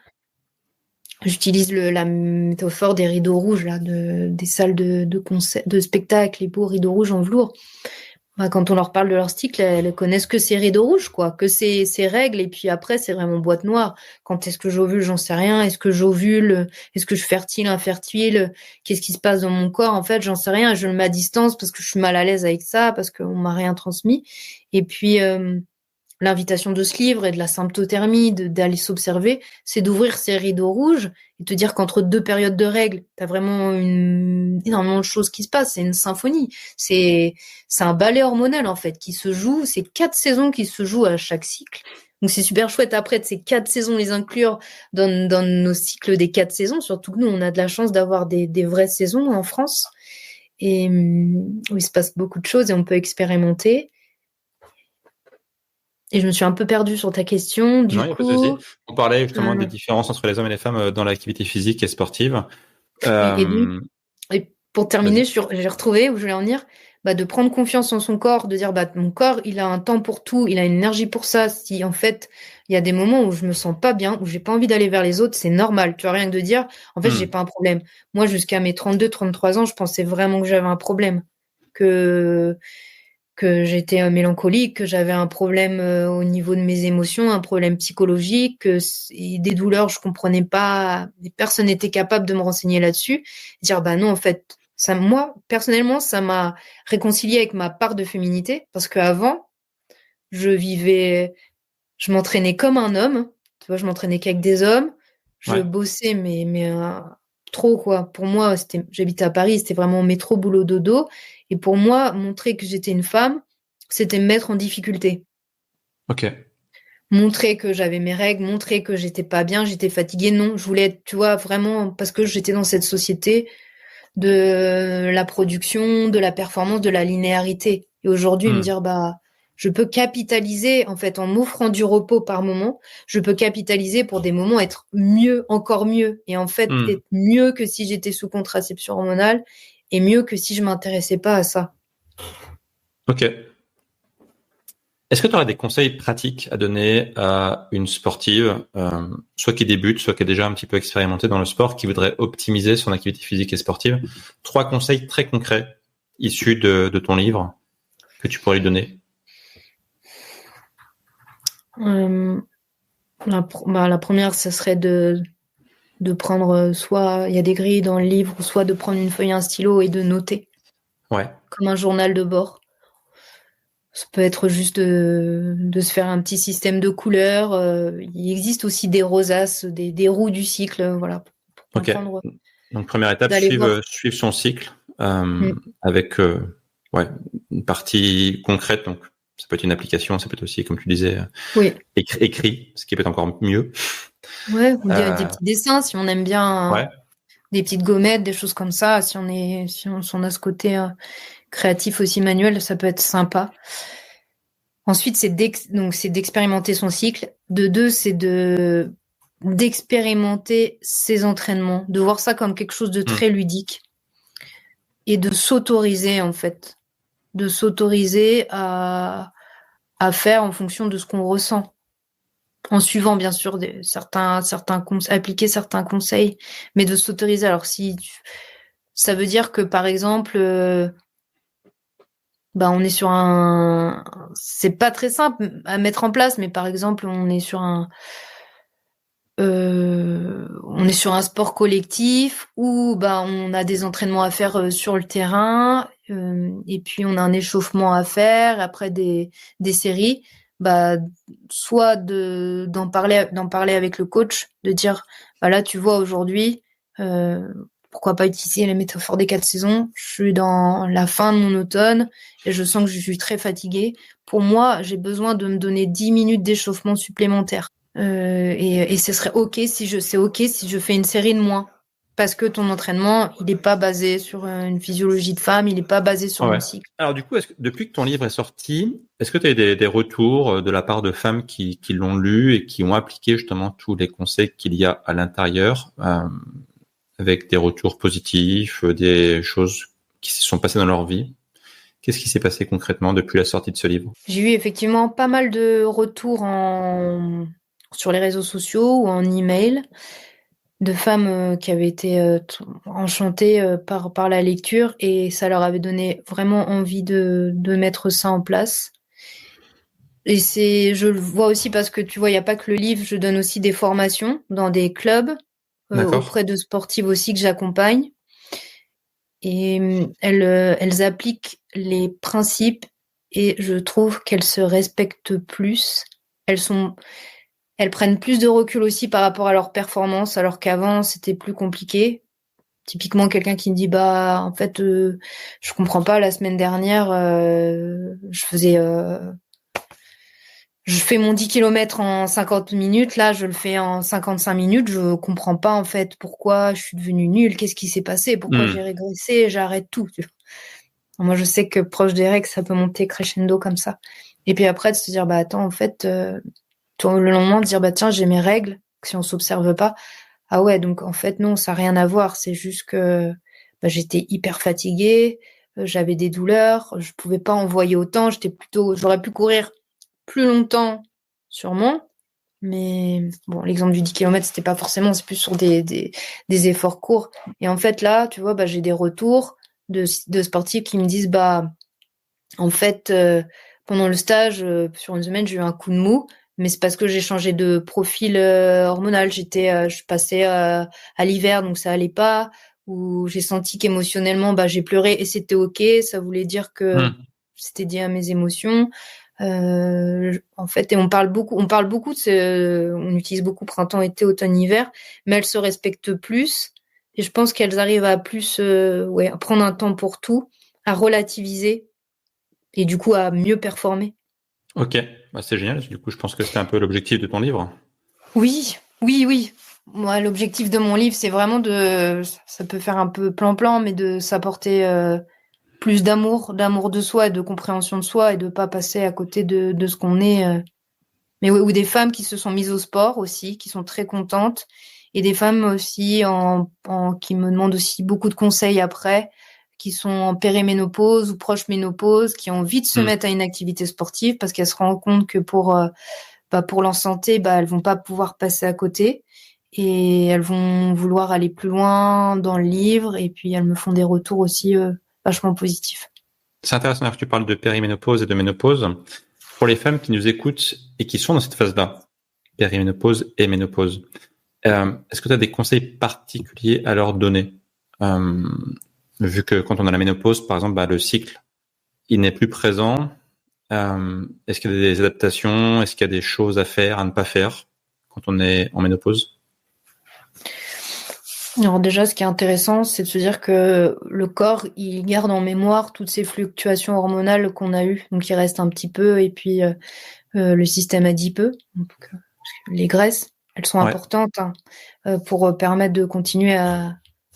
Speaker 2: J'utilise la métaphore des rideaux rouges, là, des salles de concert, de spectacle, les beaux rideaux rouges en velours. Quand on leur parle de leur cycle, elles connaissent que ces rideaux rouges, quoi, que ces règles, et puis après, c'est vraiment boîte noire. Quand est-ce que j'ovule, j'en sais rien. Est-ce que j'ovule? Est-ce que je suis fertile, infertile? Qu'est-ce qui se passe dans mon corps? En fait, j'en sais rien. Je le mets à distance parce que je suis mal à l'aise avec ça, parce qu'on m'a rien transmis. Et puis, l'invitation de ce livre et de la symptothermie, d'aller s'observer, c'est d'ouvrir ces rideaux rouges et te dire qu'entre deux périodes de règles, t'as vraiment énormément de choses qui se passent. C'est une symphonie. C'est un ballet hormonal, en fait, qui se joue. C'est 4 saisons qui se jouent à chaque cycle. Donc c'est super chouette après de ces 4 saisons les inclure dans nos cycles des 4 saisons. Surtout que nous, on a de la chance d'avoir des vraies saisons en France et où il se passe beaucoup de choses et on peut expérimenter. Et je me suis un peu perdue sur ta question.
Speaker 1: Non,
Speaker 2: Du
Speaker 1: il n'y a pas de souci.
Speaker 2: coup,
Speaker 1: On parlait justement des
Speaker 2: euh,
Speaker 1: différences entre les hommes et les femmes dans l'activité physique et sportive.
Speaker 2: oui, et pour terminer,
Speaker 1: Vas-y.
Speaker 2: j'ai retrouvé où je voulais en venir, de prendre confiance en son corps, de dire mon corps, il a un temps pour tout, il a une énergie pour ça. Si en fait, il y a des moments où je me sens pas bien, où j'ai pas envie d'aller vers les autres, c'est normal. Tu vois, rien que de dire, en fait, j'ai
Speaker 1: Hmm.
Speaker 2: pas un problème. Moi, jusqu'à mes 32, 33 ans, je pensais vraiment que j'avais un problème. Que j'étais mélancolique, que j'avais un problème au niveau de mes émotions, un problème psychologique, et des douleurs, je comprenais pas, personne n'était capable de me renseigner là-dessus. Dire non, en fait, ça, moi personnellement, ça m'a réconcilié avec ma part de féminité parce qu'avant, je vivais je m'entraînais comme un homme. Tu vois, je m'entraînais qu'avec des hommes. Je
Speaker 1: Ouais.
Speaker 2: bossais, mais trop, quoi. Pour moi, j'habitais à Paris, c'était vraiment métro, boulot, dodo. Et pour moi, montrer que j'étais une femme, c'était me mettre en difficulté.
Speaker 1: Ok.
Speaker 2: Montrer que j'avais mes règles, montrer que j'étais pas bien, j'étais fatiguée. Non, je voulais être, tu vois, vraiment, parce que j'étais dans cette société de la production, de la performance, de la linéarité. Et aujourd'hui, me
Speaker 1: Hmm.
Speaker 2: dire, bah, je peux capitaliser, en fait, en m'offrant du repos par moment, je peux capitaliser pour des moments être mieux, encore mieux. Et en fait,
Speaker 1: Hmm.
Speaker 2: être mieux que si j'étais sous contraception hormonale et mieux que si je m'intéressais pas à ça.
Speaker 1: Ok. Est-ce que tu aurais des conseils pratiques à donner à une sportive, soit qui débute, soit qui est déjà un petit peu expérimentée dans le sport, qui voudrait optimiser son activité physique et sportive? 3 conseils très concrets issus de ton livre que tu pourrais lui donner.
Speaker 2: Euh, la première, ce serait de prendre soit il y a des grilles dans le livre, soit de prendre une feuille et un stylo et de noter,
Speaker 1: Ouais.
Speaker 2: comme un journal de bord. Ça peut être juste de se faire un petit système de couleurs. Il existe aussi des rosaces, des roues du cycle, voilà, pour
Speaker 1: Ok.
Speaker 2: comprendre,
Speaker 1: Donc première étape,
Speaker 2: d'aller voir.
Speaker 1: suivre son cycle
Speaker 2: Mm.
Speaker 1: avec ouais, une partie concrète. Donc ça peut être une application, ça peut être aussi, comme tu disais,
Speaker 2: Oui,
Speaker 1: écrit, ce qui peut être encore mieux.
Speaker 2: ouais, ou des
Speaker 1: Euh,
Speaker 2: petits dessins si on aime bien,
Speaker 1: ouais.
Speaker 2: des petites gommettes, des choses comme ça. Si on a ce côté créatif aussi manuel, ça peut être sympa. Ensuite, c'est d'expérimenter son cycle. De deux, c'est d'expérimenter ses entraînements, de voir ça comme quelque chose de
Speaker 1: Hmm.
Speaker 2: très ludique et de s'autoriser en fait, de s'autoriser à faire en fonction de ce qu'on ressent, en suivant bien sûr appliquer certains conseils, mais de s'autoriser. Alors ça veut dire que par exemple, bah on est sur c'est pas très simple à mettre en place, mais par exemple on est sur un sport collectif où bah on a des entraînements à faire sur le terrain et puis on a un échauffement à faire après des séries. Bah soit d'en parler avec le coach, de dire bah là tu vois aujourd'hui pourquoi pas utiliser la métaphore des 4 saisons. Je suis dans la fin de mon automne et je sens que je suis très fatiguée. Pour moi, j'ai besoin de me donner 10 minutes d'échauffement supplémentaire. Et ce serait c'est ok si je fais une série de moins. Parce que ton entraînement, il n'est pas basé sur une physiologie de femme, il n'est pas basé sur mon
Speaker 1: Ouais.
Speaker 2: cycle.
Speaker 1: Alors du coup, depuis que ton livre est sorti, est-ce que tu as eu des retours de la part de femmes qui l'ont lu et qui ont appliqué justement tous les conseils qu'il y a à l'intérieur, avec des retours positifs, des choses qui se sont passées dans leur vie? Qu'est-ce qui s'est passé concrètement depuis la sortie de ce livre?
Speaker 2: J'ai eu effectivement pas mal de retours sur les réseaux sociaux ou en email de femmes qui avaient été enchantées par la lecture et ça leur avait donné vraiment envie de mettre ça en place. Et je le vois aussi parce que tu vois, il n'y a pas que le livre, je donne aussi des formations dans des clubs
Speaker 1: D'accord.
Speaker 2: auprès de sportives aussi que j'accompagne. Et elles appliquent les principes et je trouve qu'elles se respectent plus. Elles sont, elles prennent plus de recul aussi par rapport à leur performance, alors qu'avant c'était plus compliqué. Typiquement quelqu'un qui me dit bah en fait je comprends pas la semaine dernière je fais mon 10 kilomètres en 50 minutes, là je le fais en 55 minutes, je comprends pas en fait pourquoi je suis devenue nulle, qu'est-ce qui s'est passé, pourquoi j'ai
Speaker 1: Hmm.
Speaker 2: régressé, j'arrête tout. Moi je sais que proche des règles ça peut monter crescendo comme ça. Et puis après de se dire bah attends en fait le lendemain de dire bah tiens j'ai mes règles, si on s'observe pas, ah ouais donc en fait non ça n'a rien à voir, c'est juste que bah, j'étais hyper fatiguée, j'avais des douleurs, je pouvais pas envoyer autant, j'aurais pu courir plus longtemps, sûrement. Mais bon, l'exemple du 10 km, c'était pas forcément, c'est plus sur des efforts courts. Et en fait, là, tu vois, bah, j'ai des retours de sportifs qui me disent, bah, en fait, pendant le stage, sur une semaine, j'ai eu un coup de mou, mais c'est parce que j'ai changé de profil hormonal. Je passais à l'hiver, donc ça allait pas. Ou j'ai senti qu'émotionnellement, bah, j'ai pleuré et c'était ok. Ça voulait dire que
Speaker 1: Hmm.
Speaker 2: c'était dit à mes émotions. En fait, et on parle beaucoup on utilise beaucoup printemps, été, automne, hiver, mais elles se respectent plus. Et je pense qu'elles arrivent à plus, à prendre un temps pour tout, à relativiser et du coup à mieux performer.
Speaker 1: Ok, c'est génial. Du coup, je pense que c'était un peu l'objectif de ton livre.
Speaker 2: Oui, oui, oui. Moi, l'objectif de mon livre, c'est vraiment ça peut faire un peu plan-plan, mais de s'apporter plus d'amour de soi et de compréhension de soi et de pas passer à côté de ce qu'on est. Mais oui, ou des femmes qui se sont mises au sport aussi, qui sont très contentes, et des femmes aussi qui me demandent aussi beaucoup de conseils après, qui sont en périménopause ou proche ménopause, qui ont envie de se mettre à une activité sportive parce qu'elles se rendent compte que pour leur santé, elles vont pas pouvoir passer à côté et elles vont vouloir aller plus loin dans le livre et puis elles me font des retours aussi vachement positifs.
Speaker 1: C'est intéressant que tu parles de périménopause et de ménopause. Pour les femmes qui nous écoutent et qui sont dans cette phase-là, périménopause et ménopause, est-ce que tu as des conseils particuliers à leur donner vu que quand on a la ménopause, par exemple, le cycle, il n'est plus présent. Est-ce qu'il y a des adaptations? Est-ce qu'il y a des choses à faire, à ne pas faire quand on est en ménopause?
Speaker 2: Alors déjà, ce qui est intéressant, c'est de se dire que le corps, il garde en mémoire toutes ces fluctuations hormonales qu'on a eues. Donc il reste un petit peu, et puis le système adipeux, donc, les graisses, elles sont importantes pour permettre de continuer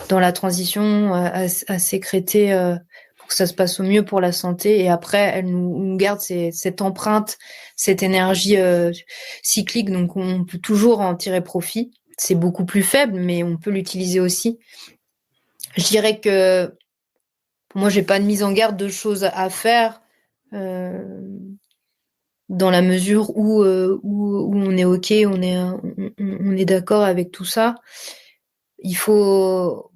Speaker 2: dans la transition à sécréter pour que ça se passe au mieux pour la santé. Et après, elles nous gardent cette empreinte, cette énergie cyclique. Donc on peut toujours en tirer profit. C'est beaucoup plus faible, mais on peut l'utiliser aussi. Je dirais que moi, j'ai pas de mise en garde de choses à faire dans la mesure où on est OK, on est d'accord avec tout ça. Il faut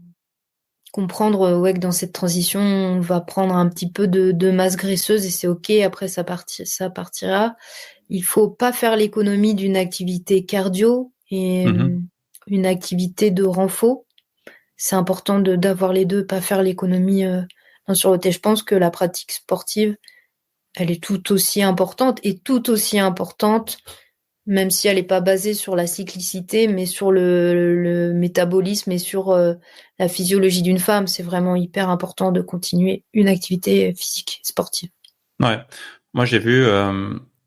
Speaker 2: comprendre que dans cette transition, on va prendre un petit peu de masse graisseuse et c'est OK. Après, ça partira. Il faut pas faire l'économie d'une activité cardio et une activité de renfort. C'est important d'avoir les deux, pas faire l'économie l'un sur l'autre. Et je pense que la pratique sportive, elle est tout aussi importante même si elle n'est pas basée sur la cyclicité, mais sur le métabolisme et sur la physiologie d'une femme. C'est vraiment hyper important de continuer une activité physique sportive.
Speaker 1: Ouais. Moi, j'ai vu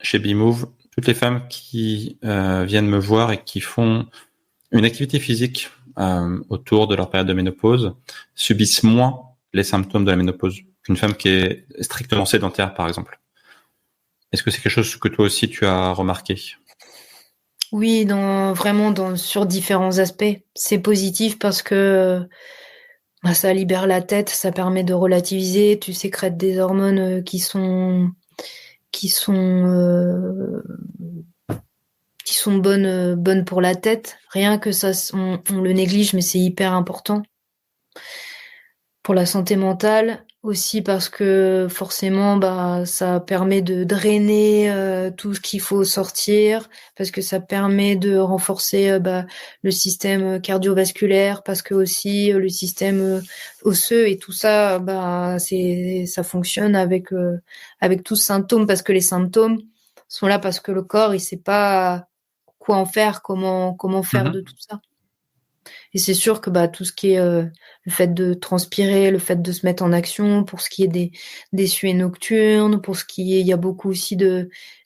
Speaker 1: chez BeMove toutes les femmes qui viennent me voir et qui font une activité physique autour de leur période de ménopause subissent moins les symptômes de la ménopause qu'une femme qui est strictement sédentaire, par exemple. Est-ce que c'est quelque chose que toi aussi tu as remarqué?
Speaker 2: Oui, sur différents aspects. C'est positif parce que ça libère la tête, ça permet de relativiser. Tu sécrètes des hormones qui sont bonnes pour la tête. Rien que ça, on le néglige, mais c'est hyper important. Pour la santé mentale aussi parce que forcément ça permet de drainer tout ce qu'il faut sortir, parce que ça permet de renforcer le système cardiovasculaire, parce que aussi le système osseux et tout ça ça fonctionne avec tout symptôme, parce que les symptômes sont là parce que le corps il sait pas quoi en faire, comment faire de tout ça. Et c'est sûr que tout ce qui est le fait de transpirer, le fait de se mettre en action, pour ce qui est des suées nocturnes, il y a beaucoup aussi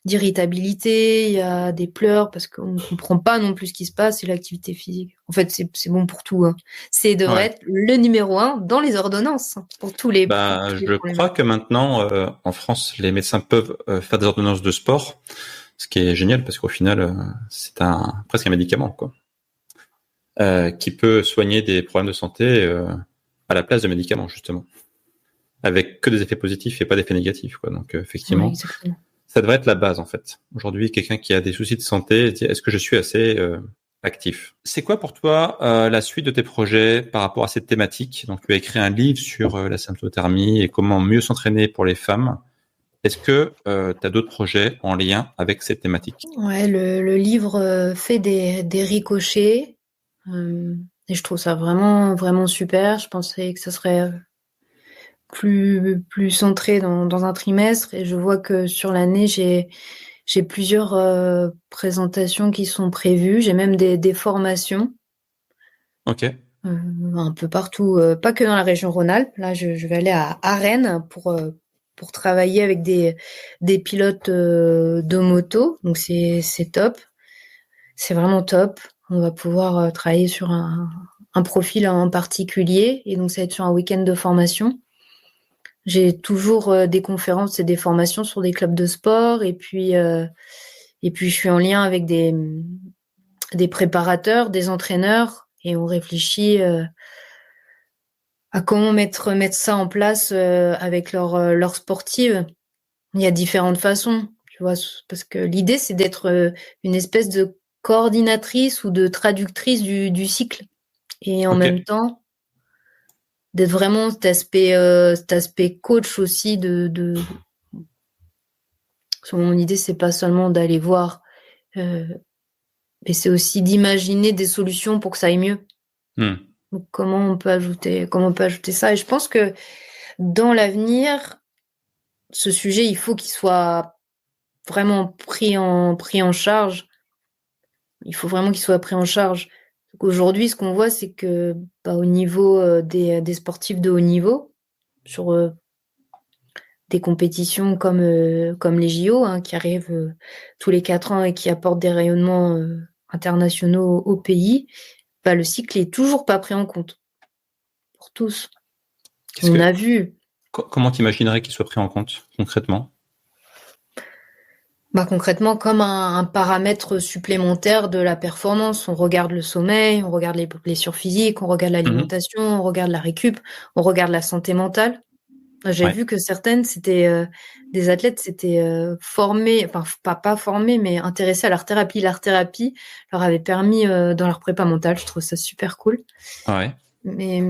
Speaker 2: d'irritabilité, il y a des pleurs parce qu'on ne comprend pas non plus ce qui se passe, et l'activité physique. En fait, c'est bon pour tout. Hein. C'est devrait être le numéro 1 dans les ordonnances pour tous les.
Speaker 1: Je crois que maintenant, en France, les médecins peuvent faire des ordonnances de sport, ce qui est génial parce qu'au final, c'est presque un médicament, quoi. Qui peut soigner des problèmes de santé à la place de médicaments, justement, avec que des effets positifs et pas d'effets négatifs, quoi. Donc effectivement, ça devrait être la base, en fait. Aujourd'hui, quelqu'un qui a des soucis de santé dit: est-ce que je suis assez actif? C'est quoi pour toi la suite de tes projets par rapport à cette thématique? Donc tu as écrit un livre sur la symptothermie et comment mieux s'entraîner pour les femmes. Est-ce que tu as d'autres projets en lien avec cette thématique?
Speaker 2: Ouais, le livre fait des ricochets. Et je trouve ça vraiment, vraiment super. Je pensais que ça serait plus centrée dans un trimestre, et je vois que sur l'année, j'ai plusieurs présentations qui sont prévues. J'ai même des formations.
Speaker 1: Ok.
Speaker 2: Un peu partout, pas que dans la région Rhône-Alpes. Là, je vais aller à Rennes pour travailler avec des pilotes de moto. Donc c'est top, c'est vraiment top. On va pouvoir travailler sur un profil en particulier, et donc ça va être sur un week-end de formation. J'ai toujours des conférences et des formations sur des clubs de sport, et puis je suis en lien avec des préparateurs, des entraîneurs, et on réfléchit à comment mettre ça en place avec leurs sportives. Il y a différentes façons, tu vois, parce que l'idée, c'est d'être une espèce de coordinatrice ou de traductrice du cycle, et en
Speaker 1: Ok.
Speaker 2: même temps d'être vraiment cet aspect coach aussi mon idée, c'est pas seulement d'aller voir, mais c'est aussi d'imaginer des solutions pour que ça aille mieux.
Speaker 1: Hmm.
Speaker 2: Donc comment on peut ajouter ça? Et je pense que dans l'avenir, ce sujet, il faut qu'il soit vraiment pris en charge. Il faut vraiment qu'il soit pris en charge. Donc aujourd'hui, ce qu'on voit, c'est que au niveau des sportifs de haut niveau, sur des compétitions comme les JO, hein, qui arrivent tous les 4 ans et qui apportent des rayonnements internationaux au pays, le cycle est toujours pas pris en compte pour tous. On a vu.
Speaker 1: Comment t'imaginerais qu'il soit pris en compte concrètement?
Speaker 2: Concrètement, comme un paramètre supplémentaire de la performance. On regarde le sommeil, on regarde les blessures physiques, on regarde
Speaker 1: Mhm.
Speaker 2: l'alimentation, on regarde la récup, on regarde la santé mentale. J'ai
Speaker 1: Ouais.
Speaker 2: vu que certaines, c'était des athlètes, s'étaient formés, enfin pas formés, mais intéressés à l'art-thérapie. L'art-thérapie leur avait permis dans leur prépa mentale. Je trouve ça super cool.
Speaker 1: Ouais.
Speaker 2: Mais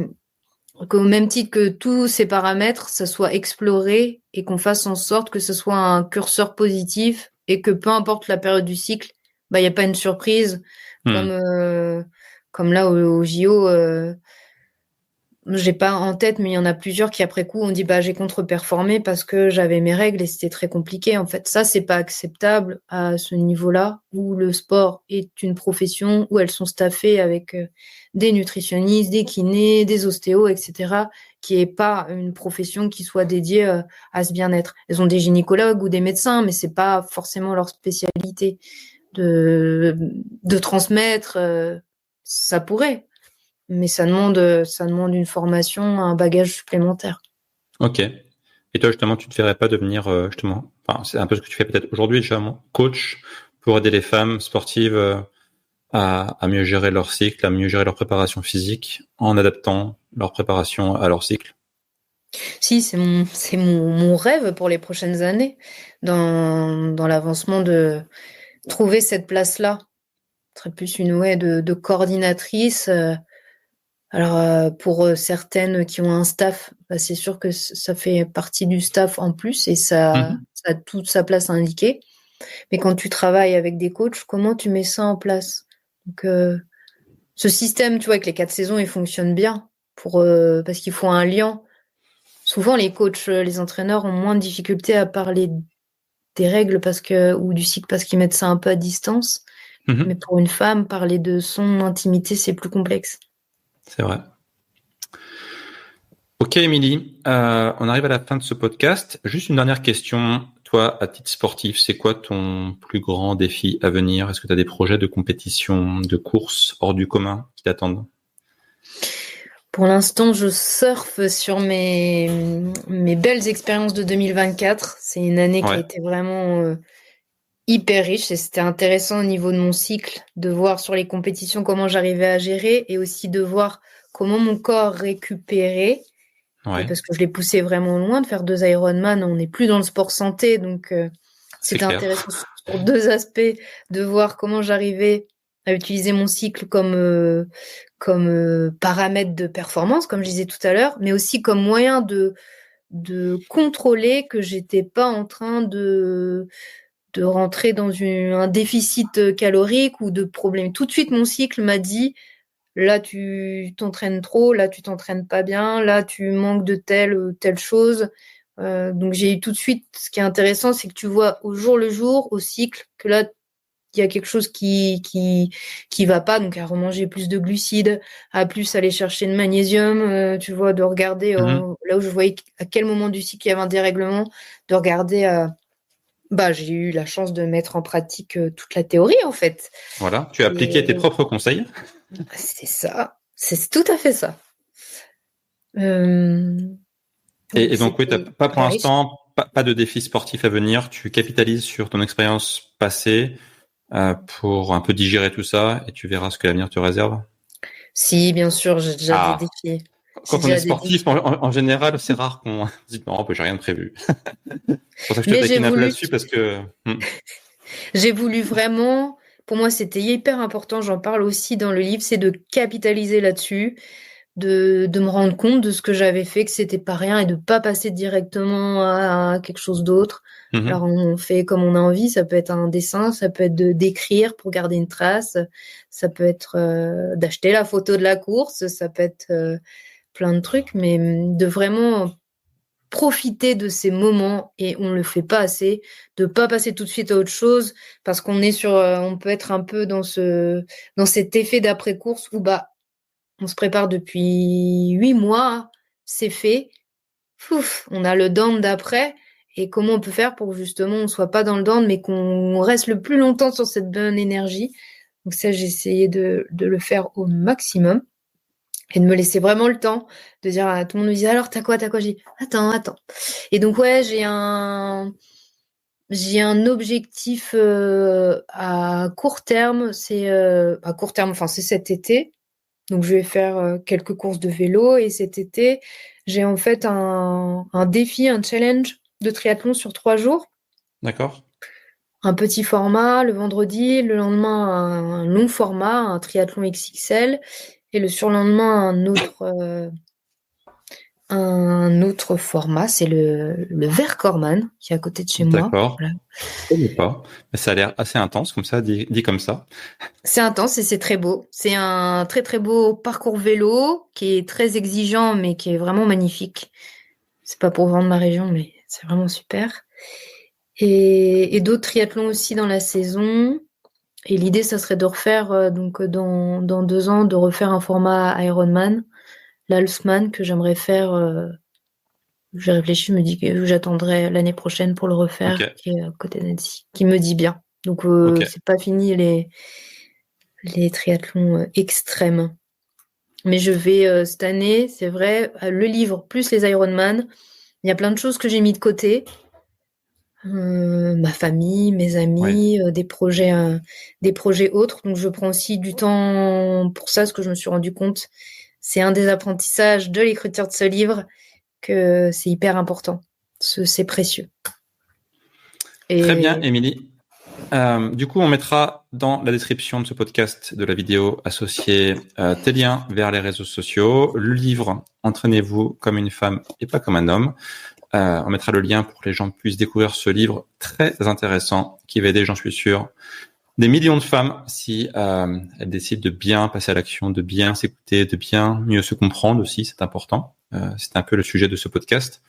Speaker 2: qu'au même titre que tous ces paramètres, ça soit exploré et qu'on fasse en sorte que ce soit un curseur positif, et que peu importe la période du cycle, il n'y a pas une surprise comme,
Speaker 1: Hmm.
Speaker 2: comme là au JO. J'ai pas en tête, mais il y en a plusieurs qui après coup ont dit j'ai contre-performé parce que j'avais mes règles et c'était très compliqué. En fait, ça, c'est pas acceptable à ce niveau-là, où le sport est une profession, où elles sont staffées avec des nutritionnistes, des kinés, des ostéos, etc., qui est pas une profession qui soit dédiée à ce bien-être. Elles ont des gynécologues ou des médecins, mais c'est pas forcément leur spécialité de transmettre. Ça pourrait, mais ça demande une formation, un bagage supplémentaire.
Speaker 1: Ok. Et toi, justement, tu te verrais pas devenir, justement, enfin, c'est un peu ce que tu fais peut-être aujourd'hui, justement, coach pour aider les femmes sportives à mieux gérer leur cycle, à mieux gérer leur préparation physique en adaptant leur préparation à leur cycle.
Speaker 2: Si, c'est mon rêve pour les prochaines années, dans l'avancement, de trouver cette place-là. Ce serait plus une de coordinatrice. Alors pour certaines qui ont un staff, c'est sûr que ça fait partie du staff en plus, et
Speaker 1: Mhm.
Speaker 2: ça a toute sa place à indiquer. Mais quand tu travailles avec des coachs, comment tu mets ça en place? Donc ce système, tu vois, avec les 4 saisons, il fonctionne bien parce qu'il faut un lien. Souvent, les coachs, les entraîneurs ont moins de difficultés à parler des règles ou du cycle, parce qu'ils mettent ça un peu à distance. Mais
Speaker 1: Mhm.
Speaker 2: pour une femme, parler de son intimité, c'est plus complexe.
Speaker 1: C'est vrai. Ok, Émilie, on arrive à la fin de ce podcast. Juste une dernière question. Toi, à titre sportif, c'est quoi ton plus grand défi à venir? Est-ce que tu as des projets de compétition, de course hors du commun qui t'attendent?
Speaker 2: Pour l'instant, je surfe sur mes belles expériences de 2024. C'est une année qui a
Speaker 1: Ouais,
Speaker 2: été vraiment hyper riche, et c'était intéressant au niveau de mon cycle de voir sur les compétitions comment j'arrivais à gérer, et aussi de voir comment mon corps récupérait. Et
Speaker 1: ouais,
Speaker 2: parce que je l'ai poussé vraiment loin de faire 2 Ironman, on n'est plus dans le sport santé, donc
Speaker 1: c'est
Speaker 2: c'était
Speaker 1: clair.
Speaker 2: intéressant sur 2 aspects, de voir comment j'arrivais à utiliser mon cycle comme paramètre de performance, comme je disais tout à l'heure, mais aussi comme moyen de contrôler que j'étais pas en train de rentrer dans un déficit calorique ou de problème. Tout de suite, mon cycle m'a dit là tu t'entraînes trop, là tu t'entraînes pas bien, là tu manques de telle ou telle chose. Donc j'ai eu tout de suite, ce qui est intéressant, c'est que tu vois au jour le jour, au cycle, que là il y a quelque chose qui va pas, donc à remanger plus de glucides, à plus aller chercher de magnésium, tu vois, de regarder là où je voyais à quel moment du cycle il y avait un dérèglement, de regarder. J'ai eu la chance de mettre en pratique toute la théorie en fait.
Speaker 1: Voilà, tu as appliqué tes propres conseils.
Speaker 2: C'est ça, c'est tout à fait ça.
Speaker 1: Et donc oui, t'as pas pour l'instant pas de défi sportif à venir. Tu capitalises sur ton expérience passée pour un peu digérer tout ça et tu verras ce que l'avenir te réserve.
Speaker 2: Si, bien sûr, j'ai déjà des défis.
Speaker 1: Quand on est sportif, en général, c'est rare qu'on dise non, j'ai rien de prévu. C'est pour ça que je te taquine un peu là-dessus parce que
Speaker 2: j'ai voulu vraiment. Pour moi, c'était hyper important. J'en parle aussi dans le livre, c'est de capitaliser là-dessus, de me rendre compte de ce que j'avais fait, que c'était pas rien et de pas passer directement à quelque chose d'autre. Alors on fait comme on a envie, ça peut être un dessin, ça peut être d'écrire pour garder une trace, ça peut être d'acheter la photo de la course, ça peut être plein de trucs, mais de vraiment profiter de ces moments, et on le fait pas assez, de pas passer tout de suite à autre chose parce qu'on est on peut être un peu dans cet effet d'après-course où on se prépare depuis 8 mois, c'est fait, on a le down d'après. Et comment on peut faire pour que justement on soit pas dans le down, mais qu'on reste le plus longtemps sur cette bonne énergie. Donc ça, j'ai essayé de le faire au maximum et de me laisser vraiment le temps de dire à tout le monde, me disait alors t'as quoi, j'ai dit attends. Et donc ouais, j'ai un objectif à court terme, c'est c'est cet été. Donc je vais faire quelques courses de vélo, et cet été, j'ai en fait un défi, un challenge de triathlon sur 3 jours.
Speaker 1: D'accord.
Speaker 2: Un petit format le vendredi, le lendemain un long format, un triathlon XXL, et le surlendemain un autre format, c'est le Vercors-Man qui est à côté de chez moi.
Speaker 1: D'accord. Voilà. Je connais pas, mais ça a l'air assez intense comme ça, dit comme ça.
Speaker 2: C'est intense et c'est très beau. C'est un très très beau parcours vélo qui est très exigeant mais qui est vraiment magnifique. C'est pas pour vendre ma région, mais c'est vraiment super. Et d'autres triathlons aussi dans la saison. Et l'idée, ça serait de refaire, donc dans 2 ans, de refaire un format Ironman, l'Halsman, que j'aimerais faire. J'ai réfléchi, je me dis que j'attendrai l'année prochaine pour le refaire, qui est à côté d'Annecy, qui me dit bien. Donc, c'est pas fini les triathlons extrêmes. Mais je vais, cette année, c'est vrai, le livre plus les Ironman, il y a plein de choses que j'ai mis de côté. Ma famille, mes amis, des projets autres. Donc, je prends aussi du temps pour ça, ce que je me suis rendu compte. C'est un des apprentissages de l'écriture de ce livre, que c'est hyper important. C'est précieux.
Speaker 1: Très bien, Émilie. Du coup, on mettra dans la description de ce podcast, de la vidéo associée, tes liens vers les réseaux sociaux, le livre « Entraînez-vous comme une femme et pas comme un homme ». On mettra le lien pour que les gens puissent découvrir ce livre très intéressant qui va aider, j'en suis sûr, des millions de femmes si elles décident de bien passer à l'action, de bien s'écouter, de bien mieux se comprendre aussi, c'est important. C'est un peu le sujet de ce podcast.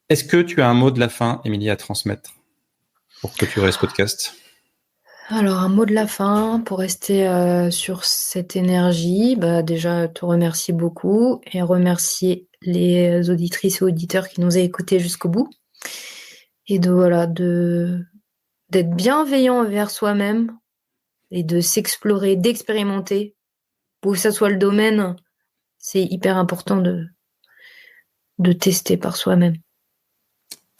Speaker 1: Est-ce que tu as un mot de la fin, Émilie, à transmettre pour clôturer ce podcast?
Speaker 2: Alors, un mot de la fin pour rester sur cette énergie. Déjà, te remercier beaucoup et remercier les auditrices et auditeurs qui nous ont écoutés jusqu'au bout. Et d'être bienveillant envers soi-même et de s'explorer, d'expérimenter. Pour que ça soit le domaine, c'est hyper important de tester par soi-même.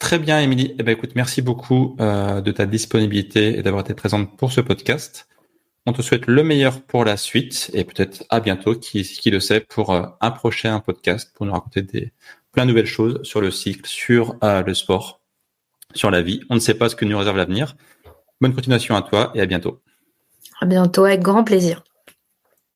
Speaker 1: Très bien, Émilie. Écoute, merci beaucoup de ta disponibilité et d'avoir été présente pour ce podcast. On te souhaite le meilleur pour la suite et peut-être à bientôt, qui le sait, pour un prochain podcast pour nous raconter plein de nouvelles choses sur le cycle, sur le sport, sur la vie. On ne sait pas ce que nous réserve l'avenir. Bonne continuation à toi et à bientôt.
Speaker 2: À bientôt, avec grand plaisir.